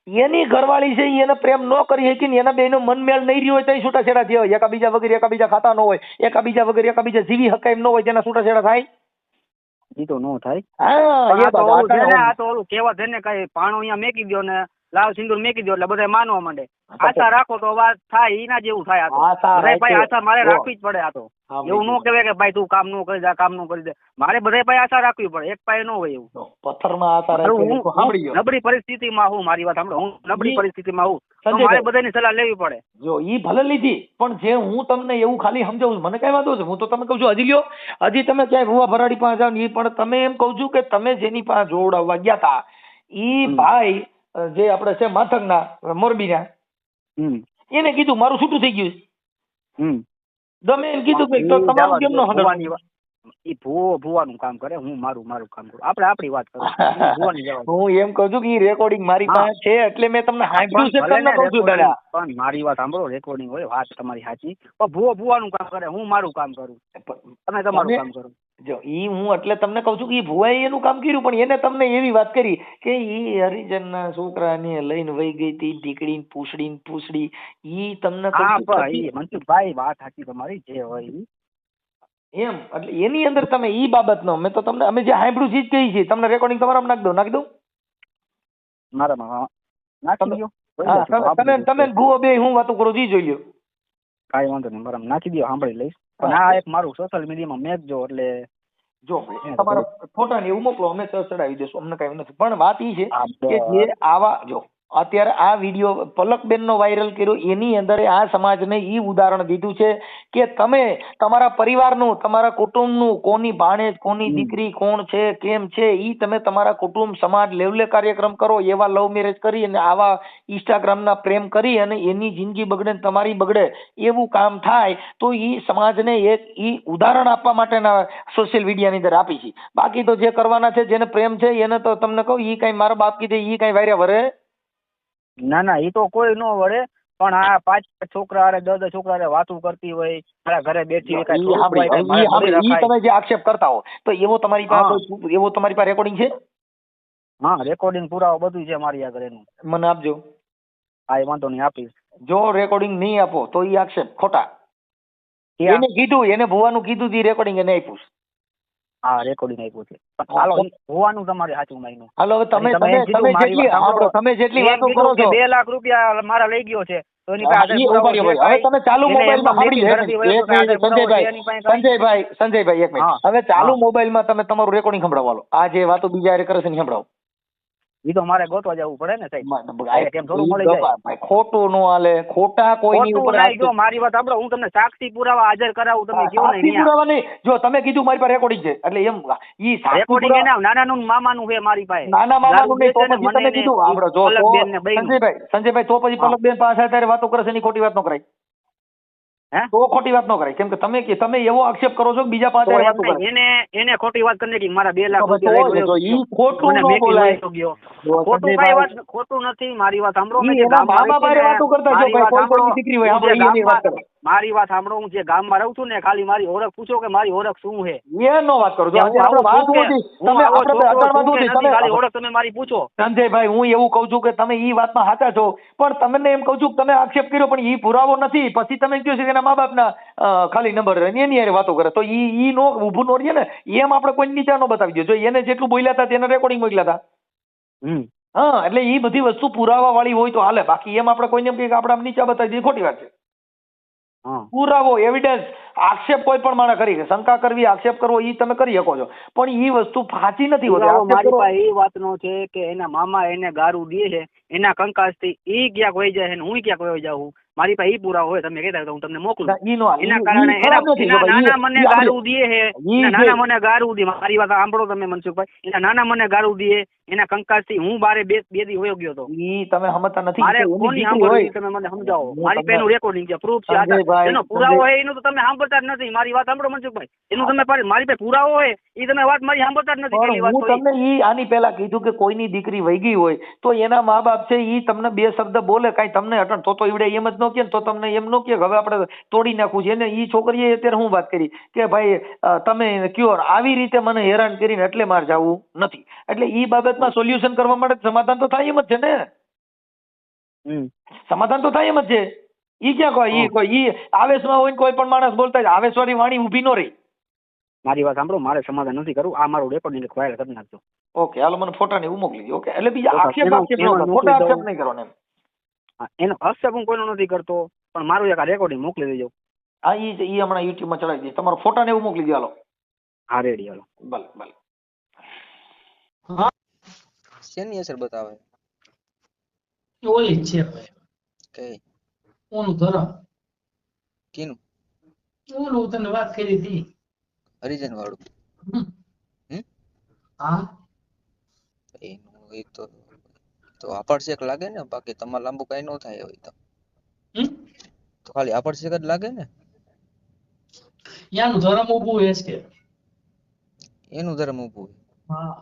એની ઘરવાળી છે એને પ્રેમ ન કરી શકી ને એના બેનો મનમેળ નહીં રહ્યો હોય તો છૂટાછેડા થયા હોય. એકાબીજા વગર એકાબીજા ખાતા ન હોય, એકાબીજા વગર એકાબીજા જીવી હકાય એમ ન હોય, તેના છૂટાછેડા થાય?
ઈ તો નો થાય.
હા
આ તો ઓલું કહેવત છે ને, કઈ પાણો અહીંયા મેકી દો ને લાલ સિંદૂર મેકી દો એટલે બધા માનવા માંડે. આશા રાખો તો વાત થાય, એના જેવું થાય. ભાઈ આશા મારે રાખવી જ પડે. આ તો એવું ન કહેવાય કે ભાઈ તું કામ નો કરી દે, કામ નો કરી દે. મારે બધા પાસે આશા રાખવી પડે, એક પાસે ન હોય એવું.
પથ્થરમાં આશા રાખવી.
નબળી પરિસ્થિતિમાં હું, મારી વાત સાંભળો, હું નબળી પરિસ્થિતિમાં હું, મારે બધાની સલાહ લેવી પડે.
જો ઈ ભલે લીધી, પણ જે હું તમને એવું ખાલી સમજાવું મને કઈ વાંધો છે, હું તો તમે કહું છું હજી લ્યો, હજી તમે ક્યાંય ભુવા ભરાડી પાસે જાવ ને, પણ તમે એમ કહું છું કે તમે જેની પાસે જોડાવવા ગયા તા ઈ ભાઈ જે આપણે છે માથકના મોરબીના, એને કીધું મારું છૂટું થઈ ગયું. તમે એમ કીધું કે તમારું કેમ ન હંધાવી?
ઈ ભુવાનું કામ કરે, હું મારું કામ કરું. આપણે આપણી વાત કરીએ.
હું એમ કહું છું કે ઈ રેકોર્ડિંગ મારી પાસે છે એટલે મેં તમને સાંભળ્યું છે, તમને કહું છું દાદા.
પણ મારી વાત સાંભળો, રેકોર્ડિંગ હોય, વાત તમારી સાચી, પણ ભુવાનું કામ કરે, હું મારું કામ કરું, તમે તમારું કામ કરો.
જો ઈ હું એટલે તમને કહું છું કે ઈ ભુવાએ એનું કામ કર્યું, પણ એને તમને એવી વાત કરી કે ઈ હરિજનના છોકરાને લઈને વહી ગઈ હતી, ઢીકડી પૂછડી. ઈ તમને
મનસુખભાઈ વાત સાચી તમારી, જે હોય
એમ. એટલે એની અંદર તમે ઈ બાબતનો મેં તો તમને અમે જે સાંભળ્યું છે જ કહી છે. તમને રેકોર્ડિંગ તમારામાં નાખી દઉં
મારામાં નાખી દો.
તમે ભુવો બે હું વાતો કરું જી જોઈ લ્યો.
કાંઈ વાંધો નહીં, મારામાં નાખી દો, સાંભળી લઈશ. પણ આ એક મારું સોશિયલ મીડિયામાં મેકજો એટલે
જો તમારા ફોટા ને એવું મોકલો, અમે ચડાવી દઈશું, અમને કઈ નથી. પણ વાત ઈ છે કે જે આવા જો અત્યારે આ વિડીયો પલકબેન નો વાયરલ કર્યો, એની અંદર આ સમાજને ઈ ઉદાહરણ દીધું છે કે તમે તમારા પરિવારનું, તમારા કુટુંબનું, કોની ભાણેજ, કોની દીકરી કોણ છે, કેમ છે, ઈ તમે તમારા કુટુંબ સમાજ લેવલે કાર્યક્રમ કરો. એવા લવ મેરેજ કરી અને આવા ઇન્સ્ટાગ્રામના પ્રેમ કરી અને એની જિંદગી બગડે ને તમારી બગડે એવું કામ થાય તો ઈ સમાજને એક ઈ ઉદાહરણ આપવા માટેના સોશિયલ મીડિયાની અંદર આપી છે. બાકી તો જે કરવાના છે, જેને પ્રેમ છે એને તો તમને કહું ઈ કઈ મારા બાપ કીધે ઈ કઈ વાર્યા વરે
ના એ તો કોઈ ન વળે. પણ આ 5 છોકરા અરે 10 છોકરા વાતું કરતી હોય, મારા ઘરે બેઠી
તમે જે આક્ષેપ કરતા હો તો એવો તમારી પાસે રેકોર્ડિંગ છે?
હા, રેકોર્ડિંગ પુરાવો બધું છે મારી આગળ. એનું
મને આપજો.
હા, વાંધો નહીં, આપીશ.
જો રેકોર્ડિંગ નહીં આપો તો ઈ આક્ષેપ ખોટા. એને કીધું, એને ભુવાનું કીધું તી રેકોર્ડિંગ એને આપ્યું.
હા, રેકોર્ડિંગ આપ્યું છે. હાલો, હોવાનું તમારે સાચું માયનું.
હાલો, તમે જેટલી વાતો કરો છો
2 લાખ રૂપિયા મારા લઈ ગયો છે તો એની પાસે
હવે તમે ચાલુ મોબાઈલમાં સંજયભાઈ એક મિનિટ, હવે ચાલુ મોબાઈલમાં તમે તમારું રેકોર્ડિંગ સંભળાવો. આ જે વાતો બીજા હારે કરે છે ને સંભળાવો.
ઈ તો મારે ગોતવા જવું પડે ને સાહેબ, કેમ થોડું મળી જાય.
ખોટું નો હાલે, ખોટા કોઈની ઉપર.
જો મારી વાત સાંભળો, હું તમને સાક્ષી પુરાવા હાજર કરાવું, તમે કયો નહીં.
પુરાવા નહીં, જો તમે કીધું મારી પાસે રેકોર્ડિંગ છે એટલે એમ ઈ
રેકોર્ડિંગ એના નાનાનું મામાનું છે મારી પાસે.
નાના મામાનું નહીં તો પછી તમે કીધું આપણો જો સંજયભાઈ તો પછી પલકબેન પાસે અત્યારે વાતો કરે છે એની ખોટી વાત ન કરાય. તો ખોટી વાત ન કરાય, કેમ કે તમે એવો આક્ષેપ કરો છો કે બીજા 5 વાતો કરે.
એને ખોટી વાત કરીને કે મારા 2 લાખ રૂપિયા
ઈ ખોટું ન બોલાય.
ખોટું કઈ વાત ખોટું નથી. મારી વાત સાંભળો, મારી વાત સાંભળો, હું જે ગામમાં રહું છું ને, ખાલી મારી ઓળખ પૂછો કે મારી ઓળખ શું છે.
એ નો વાત કરો,
ઓળખ તમે મારી પૂછો.
સંજયભાઈ, હું એવું કઉ છું કે તમે ઈ વાતમાં સાચા છો, પણ તમને એમ કઉ છું કે તમે આક્ષેપ કર્યો પણ ઈ પુરાવો નથી. પછી તમે કહો છો કે એના મા બાપના ખાલી નંબર એની હારે વાતો કરે તો ઈ નો ઊભું નો રહે ને. એમ આપણે કોઈ નીચા નો બતાવી દો. જો એને જેટલું બોલ્યા હતા તેના રેકોર્ડિંગ મોકલ્યા હતા. હા, એટલે ઈ બધી વસ્તુ પુરાવા વાળી હોય તો હાલે. બાકી એમ આપણે કોઈને એમ કે આપણે નીચા બતાવી દઈએ, ખોટી વાત છે. પુરાવો, એવિડન્સ, આક્ષેપ કોઈ પણ માણસ કરી શંકા કરવી, આક્ષેપ કરવો ઈ તમે કરી શકો છો, પણ ઈ વસ્તુ સાચી નથી હોતી.
મારી પાસે એ વાતનો છે કે એના મામા એને ગારું દે છે, એના કંકાસ થી ઈ ક્યાંક વહી જાય છે, હું ક્યાંક વહી જાઉં. મારી પાસે ઈ પુરાવો હોય તમે કહેતા તો હું તમને મોકલું.
ના, ઈ નો હાલે.
એના
ઈ
કારણે
ખરાબ નથી
એના
કે ભાઈ,
નાના મને
ઈ
ગારું દે છે,
ઈ
એના
જે-
નાના મને ગારું દે, મારી વાત સાંભળો તમે મનસુખભાઈ, એના નાના મને ગારું દે, એના કંકાસથી હું બારે બે દી હોયો ગયો હતો.
ઈ તમે સમજતા નથી.
મારે
એની
કોની
દીકરી
સાંભળવી
હોય.
ઈ તમે મને સમજાવો.
હું
મારી
તમને-
પેનું રેકોર્ડિંગ છે, પ્રૂફ છે,
સંજયભાઈ,
એનો પુરાવો હોય એનું તો તમે સાંભળતા જ નથી. મારી વાત સાંભળો મનસુખભાઈ, એનું તમે મારી પાસે પુરાવો હોય એ તમે વાત મારી સાંભળતા જ નથી. પેલી
પણ
વાત
હું
તો ઈ.
તમને ઈ આની પહેલા કીધું કે કોઈની દીકરી વહી ગઈ હોય તો એના મા બાપ છે ઈ તમને બે શબ્દ બોલે, કાંઈ તમને અટણ તો ઈવડે એમ જ ન કે ને, તો તમને એમ ન કે હવે આપણે તોડી નાખવું છે. એને ઈ છોકરીએ અત્યારે હું વાત કરી કે ભાઈ તમે કયો આવી રીતે મને હેરાન કરીને એટલે મારે જવું નથી. એટલે ઈ બાબતમાં સોલ્યુશન કરવા માટે સમાધાન તો થાય એમ જ છે ને. સમાધાન તો થાય એમ જ છે. ઈ ક્યાં કોઈ ઈ આવેશમાં હોય ને કોઈ પણ માણસ બોલતા હોય, આવેશવાળી વાણી ઊભી ન રહી.
મારી વાત સાંભળો, મારે સમાધાન નથી કરવું. આ મારું રેકોર્ડિંગ વાયરલ કરી નાખજો.
ઓકે, હાલો મને ફોટા ને એવું મોકલી દો. ઓકે, એટલે બીજા આક્ષેપ
એનો
ન કરો,
મોકલી
ખોટા આક્ષેપ
દઉં.
નહીં કરો ને એમ.
હા, એનો આક્ષેપ હું કોઈનો નથી કરતો, પણ મારું એક આ રેકોર્ડિંગ મોકલી દેજો.
હા, ઈ હમણાં યુટ્યુબ માં ચડાવી દઈએ. તમારો ફોટા ને એવું મોકલી દો. હાલો.
હા, રેડી, હાલો.
ભલે ભલે.
શેની અસર બતાવે?
ઓલી જ છે ભાઈ,
કઈ?
ઓનું ધરમ,
કીનું?
ઓલું તને વાત કરી હતી.
હરિજન વાળું?
હમ.
હમ?
હા,
એનું એ તો આપડશેક લાગે ને, બાકી તમારે લાંબુ કઈ ન થાય હોય તો.
હમ?
તો ખાલી આપડશેક જ લાગે ને.
યાનું ધરમ ઊભું હે છે.
એનું ધર્મ ઊભું
હા,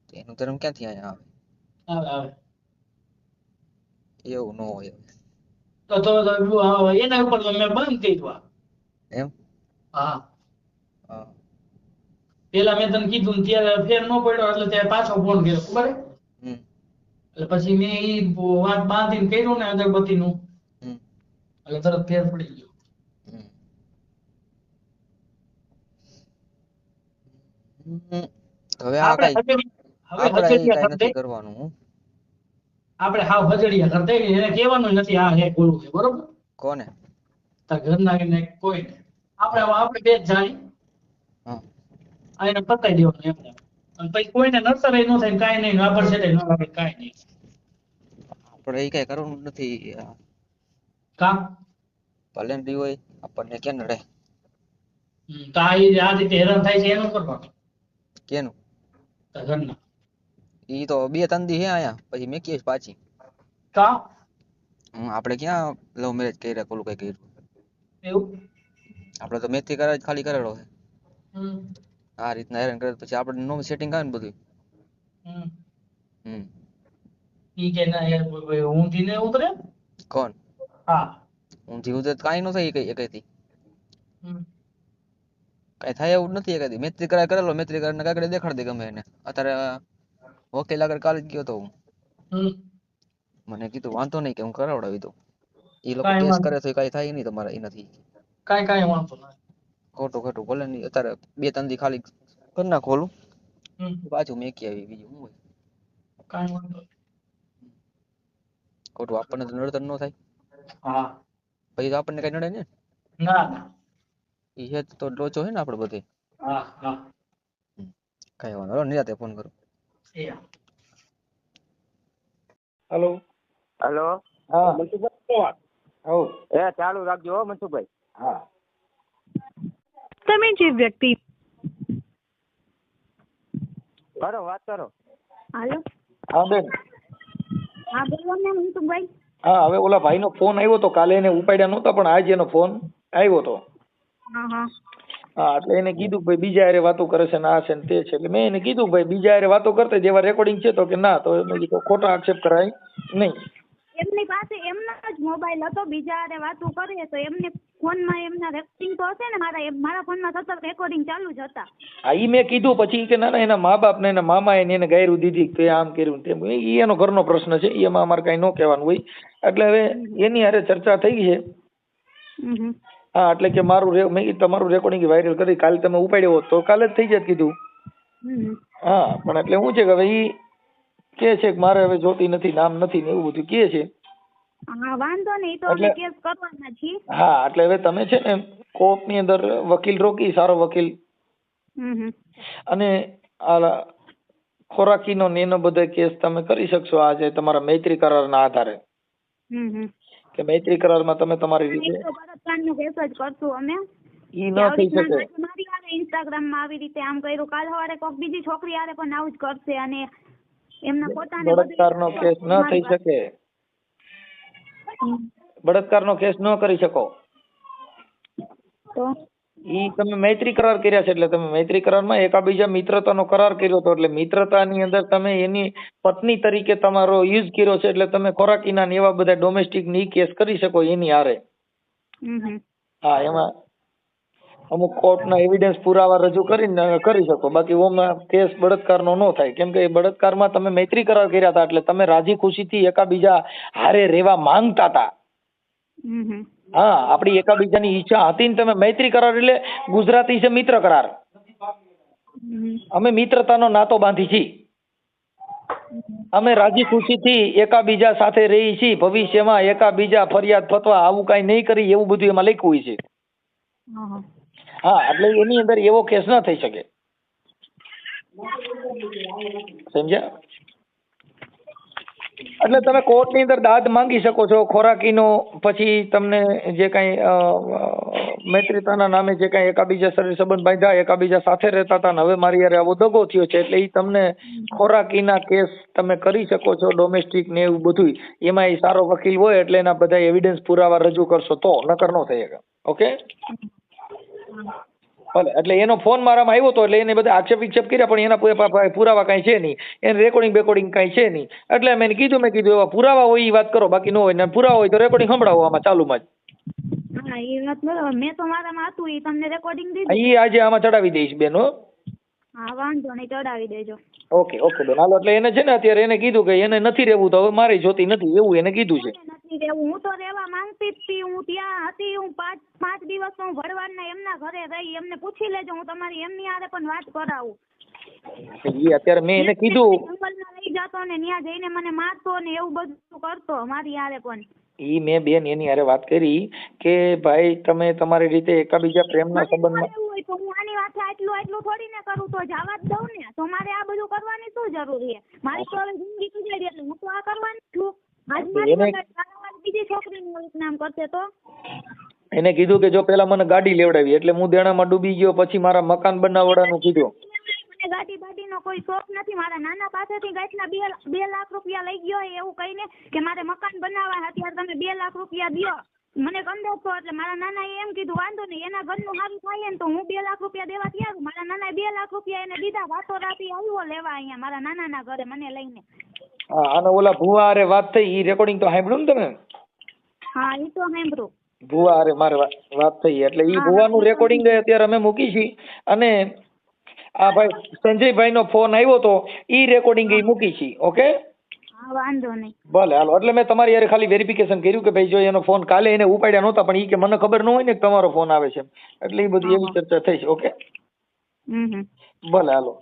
હોય એનું ધર્મ ક્યાંથી અહીંયા
આવે આવે.
આવે? એવું ન હોય.
તો એના ઉપર તો મેં બંધ કર્યું.
એમ?
હા,
હા.
પેલા મેં તને કીધું ને ત્યારે ફેર ન પડ્યો એટલે ત્યારે પાછો ફોન કર્યો, ખબર હે?
હમ.
એટલે પછી મેં ઈ વાત બાંધીને કર્યું ને અગરબત્તીનું,
હમ.
એટલે તરત ફેર પડી ગયો.
હમ. હમ. હવે આ
આપણે
કઈ આપડા એ કઈ નથી કરવાનું. હું
આપણે હાવ હજડિયા કરતા એને કહેવાનું નથી આ હે બોલવું છે, બરોબર?
કોને?
તાર ઘરના એને કોઈને આપણે બે જ જાણી
હા.
આ એને પતાઈ દેવાનું એમને. અને પછી કોઈને નડતર ન થાય, કાંઈ નહીં, વાપર છે ન વાપર કાંઈ નહીં.
આપડે એ કઈ કરવાનું નથી.
કામ
ભલે ને દી હોય આપણને ક્યાં નડે?
તો આ રીતે હેરાન થાય છે એનું કરવાનું
કેનું?
તાર ઘરના.
ઈ તો 2-3 દી હે આયા, પછી મેં કીશ પાછી.
કામ
આપણે ક્યાં લવ મેરેજ કર્યા, કોલું કઈ કર્યું?
એવું.
આપણે તો મેથી કરે ખાલી કરેલો છે.
હમ
આ રીતના હેરાન કરે પછી આપણે નો સેટિંગ આવે ને બધું.
હમ
હમ.
ઈ કે ના યાર ઊંધી ને ઉતરે.
કોણ?
હા.
ઊંધી ઉધર કાંઈ ન થાય એકેથી.
હમ
કાંઈ થાય એવું નથી એકેથી. મેત્રી કરાર કરેલો, મેત્રી કરાર કાગળ દેખાડ દે ગમે એને. અત્યારે વકીલ આગળ કાલે જ ગયો તો હું.
હમ
મને કીધું વાંધો નહીં કે હું કરાવડાવી દઉં. એ લોકો
કાંઈ
કેસ
વાંધો
કરે તો કાંઈ થાય નહીં તમારે એનાથી.
કાંઈ વાંધો નહીં.
ખોટું ભલે નહીં. અત્યારે 2-3 દી ખાલી કરી નાખો ઓલું,
હમ
પાછું મેકી આવી બીજું શું હોય.
કાંઈ વાંધો નહીં.
ખોટું આપણને તો નડતર ન થાય,
હા.
પછી તો આપણને કઈ નડે ને.
ના ના.
એ હેત તો લોચો છે ને આપણે બધે.
હા હા.
કઈ વાંધો નહીં, નિરાતે ફોન કરું.
એ
હાલો.
હેલો.
હા.
મનસુખભાઈ,
હો.
ચાલુ રાખજો હો મનસુખભાઈ.
હા.
તમે જે વ્યક્તિ
કરો વાત કરો.
હાલો.
હા બેન.
હા બોલો ને મનસુખભાઈ.
હા, હવે ઓલા ભાઈનો ફોન આવ્યો તો, કાલે એને ઉપાડ્યા નહોતા પણ આજે એનો ફોન આવ્યો તો.
હા હા.
હા, એટલે એને કીધું કે ભાઈ બીજા હારે વાતો કરે છે ને આ છે ને તે છે. એટલે મેં એને કીધું ભાઈ બીજા હારે વાતો કરતા જેવા રેકોર્ડિંગ છે, તો કે ના, તો મેં કીધું ખોટો આક્ષેપ કરાય નહીં.
એમની પાસે એમનો જ મોબાઈલ હતો, બીજા હારે વાતો કરે તો એમને ફોનમાં એમના રેકોર્ડિંગ તો હશે ને, મારા ફોનમાં સતત રેકોર્ડિંગ ચાલુ જ હતા.
હા, ઈ મેં કીધું પછી કે ના ના એના મા બાપ ને એના મામા એને ગાયરું દીધી કે આમ કર્યું તેમ. ઈ એનો ઘરનો પ્રશ્ન છે, એમાં અમારે કઈ ન કહેવાનું હોય. એટલે હવે એની હારે ચર્ચા થઈ છે. હા, એટલે કે મેં તમારું રેકોર્ડિંગ વાયરલ કરી, કાલે તમે ઉપાડ્યો હોત તો કાલે જ થઈ જાય કીધું. હા, પણ એટલે શું છે કે હવે ઈ કે છે કે મારે હવે જોતી નથી, નામ નથી ને એવું બધું કે છે.
હા વાંધો નહીં, તો અમે કેસ કરવાના છીએ.
હા, એટલે હવે તમે છે ને કોર્ટની અંદર વકીલ રોકી, સારો વકીલ, અને આ ખોરાકીનો ને એનો બધો કેસ તમે કરી શકશો આજે તમારા મૈત્રી કરારના આધારે. કે મૈત્રી કરારમાં તમે તમારી રીતે
બળાત્કારનો કેસ જ કરશું અમે.
ઈ ન થઈ શકે.
મારી હારે ઇન્સ્ટાગ્રામમાં આવી રીતે આમ કર્યું, કાલ સવારે કોક બીજી છોકરી હારે પણ આવું જ કરશે અને એમના પોતાને
બળાત્કારનો કેસ ન થઈ શકે. બળાત્કારનો કેસ ન કરી શકો.
તો
ઈ તમે મૈત્રી કરાર કર્યા છે એટલે તમે મૈત્રી કરારમાં એકાબીજા મિત્રતાનો કરાર કર્યો હતો એટલે મિત્રતાની અંદર તમે એની પત્ની તરીકે તમારો યુઝ કર્યો છે એટલે તમે ખોરાકીના ને એવા બધા ડોમેસ્ટિક ની કેસ કરી શકો એની હારે. હા, એમાં અમુક કોર્ટના એવિડન્સ પુરાવા રજૂ કરીને કરી શકો. બાકી ઓમાં કેસ બળાત્કારનો ન થાય કેમ કે એ બળાત્કારમાં તમે મૈત્રી કરાર કર્યા હતા એટલે તમે રાજી ખુશીથી એકાબીજા હારે રહેવા માંગતા હતા. હા, આપણી એકાબીજાની ઈચ્છા હતી ને તમે મૈત્રી કરાર એટલે ગુજરાતી છે મિત્ર કરાર. અમે મિત્રતાનો નાતો બાંધી છીએ. અમે રાજી ખુશીથી એકાબીજા સાથે રહી છીએ. ભવિષ્યમાં એકાબીજા ફરિયાદ ફતવા આવું કઈ નહીં કરી એવું બધું એમાં લખ્યું છે. હા, એટલે એની અંદર એવો કેસ ન થઈ શકે. સમજ્યા? એટલે તમે કોર્ટની અંદર દાદ માંગી શકો છો ખોરાકીનો. પછી તમને જે કઈ મૈત્રીતાના નામે જે કઈ એકાબીજા શરીર સંબંધ બાંધ્યા, એકાબીજા સાથે રહેતા હતા ને હવે મારી યારે આવો દગો થયો છે એટલે એ તમને ખોરાકીના કેસ તમે કરી શકો છો. ડોમેસ્ટિક ને એવું બધું એમાં એ સારો વકીલ હોય એટલે એના બધા એવિડન્સ પુરાવા રજૂ કરશો તો, નકર ન થઈ શકે. ઓકે, ભલે. એટલે એનો ફોન મારામાં આવ્યો હતો એટલે એને બધા આક્ષેપ વિક્ષેપ કર્યા પણ એના પુરાવા કઈ છે નહીં, એને રેકોર્ડિંગ કઈ છે નહીં. એટલે મેં કીધું એવા પુરાવા હોય એ વાત કરો, બાકી ન હોય ને પુરાવા હોય તો રેકોર્ડિંગ સંભળાવો આમાં ચાલુમાં જ.
હા, એ વાત બરાબર. મેં તો મારામાં હતું એ તમને રેકોર્ડિંગ દીધું.
એ આજે આમાં ચડાવી દઈશ બેન.
હા, વાંધો નહીં, ચડાવી દેજો.
ઓકે બેન, હાલો. એટલે એને છે ને અત્યારે એને કીધું કે એને નથી રહેવું તો હવે મારી જોતી નથી એવું એને કીધું છે.
નથી રહેવું, હું તો રહેવા માંગતી જ હતી. હું ત્યાં હતી, હું પાંચ દિવસ હું ભરવાડના એમના ઘરે રહી. એમને પૂછી લેજો, હું તમારી એમની હારે પણ વાત કરાવું.
અત્યારે મેં એને કીધું
જંગલમાં લઈ જતો ને ત્યાં જઈને મને મારતો ને એવું બધું કરતો મારી હારે પણ.
મેં બેન એની હારે વાત કરી કે ભાઈ તમે તમારી રીતે એકાબીજા પ્રેમના સંબંધમાં
હોય તો હું આની વાતે આટલું થોડી ને કરું તો જવા જ દઉં ને. તો મારે આ બધું કરવાની શું જરૂર છે? મારી તો હવે જિંદગી ગુજારી એટલે હું તો આ કરવાની છું. આજ મારી વગર બીજી છોકરીનું નામ કરશે તો
એને કીધું કે જો પેલા મને ગાડી લેવડાવી એટલે હું દેણામાં ડૂબી ગયો. પછી મારા મકાન બનાવવાનું કીધું.
ગાડી બાડીનો કોઈ શોખ નથી. મારા નાના પાસેથી ગાંઠના 2 લાખ રૂપિયા લઈ ગયો એવું કહીને કે મારે મકાન બનાવવા અત્યારે તમે 2 લાખ રૂપિયા દો મને કંદો છો. એટલે મારા નાનાએ એમ કીધું વાંધો નહીં, એના ઘરનું સારું થાય ને તો હું 2 લાખ રૂપિયા દેવા તૈયાર. મારા નાનાએ 2 લાખ રૂપિયા એને દીધા. રાતોરાતી આવ્યો લેવા અહીંયા મારા નાનાના ઘરે મને લઈને.
હા, અને ઓલા ભુવા હારે વાત થઈ ઈ રેકોર્ડિંગ તો સાંભળ્યું ને તમે?
હા, ઈ તો સાંભળ્યું.
ભુવા હારે મારે વાત થઈ એટલે ઈ ભુવાનું રેકોર્ડિંગ અત્યારે અમે મૂકી છીએ. અને આ ભાઈ સંજયભાઈ નો ફોન આવ્યો તો ઈ રેકોર્ડિંગ ઈ મૂકી છે. ઓકે,
હા, વાંધો નહીં.
ભલે, હાલો. એટલે મેં તમારી યાર ખાલી વેરિફિકેશન કર્યું કે ભાઈ જો એનો ફોન કાલે એને ઉપાડ્યા નહોતા પણ ઈ કે મને ખબર ન હોય ને કે તમારો ફોન આવે છે એટલે એ બધી એવી ચર્ચા થઈ છે. ઓકે, ભલે, હાલો.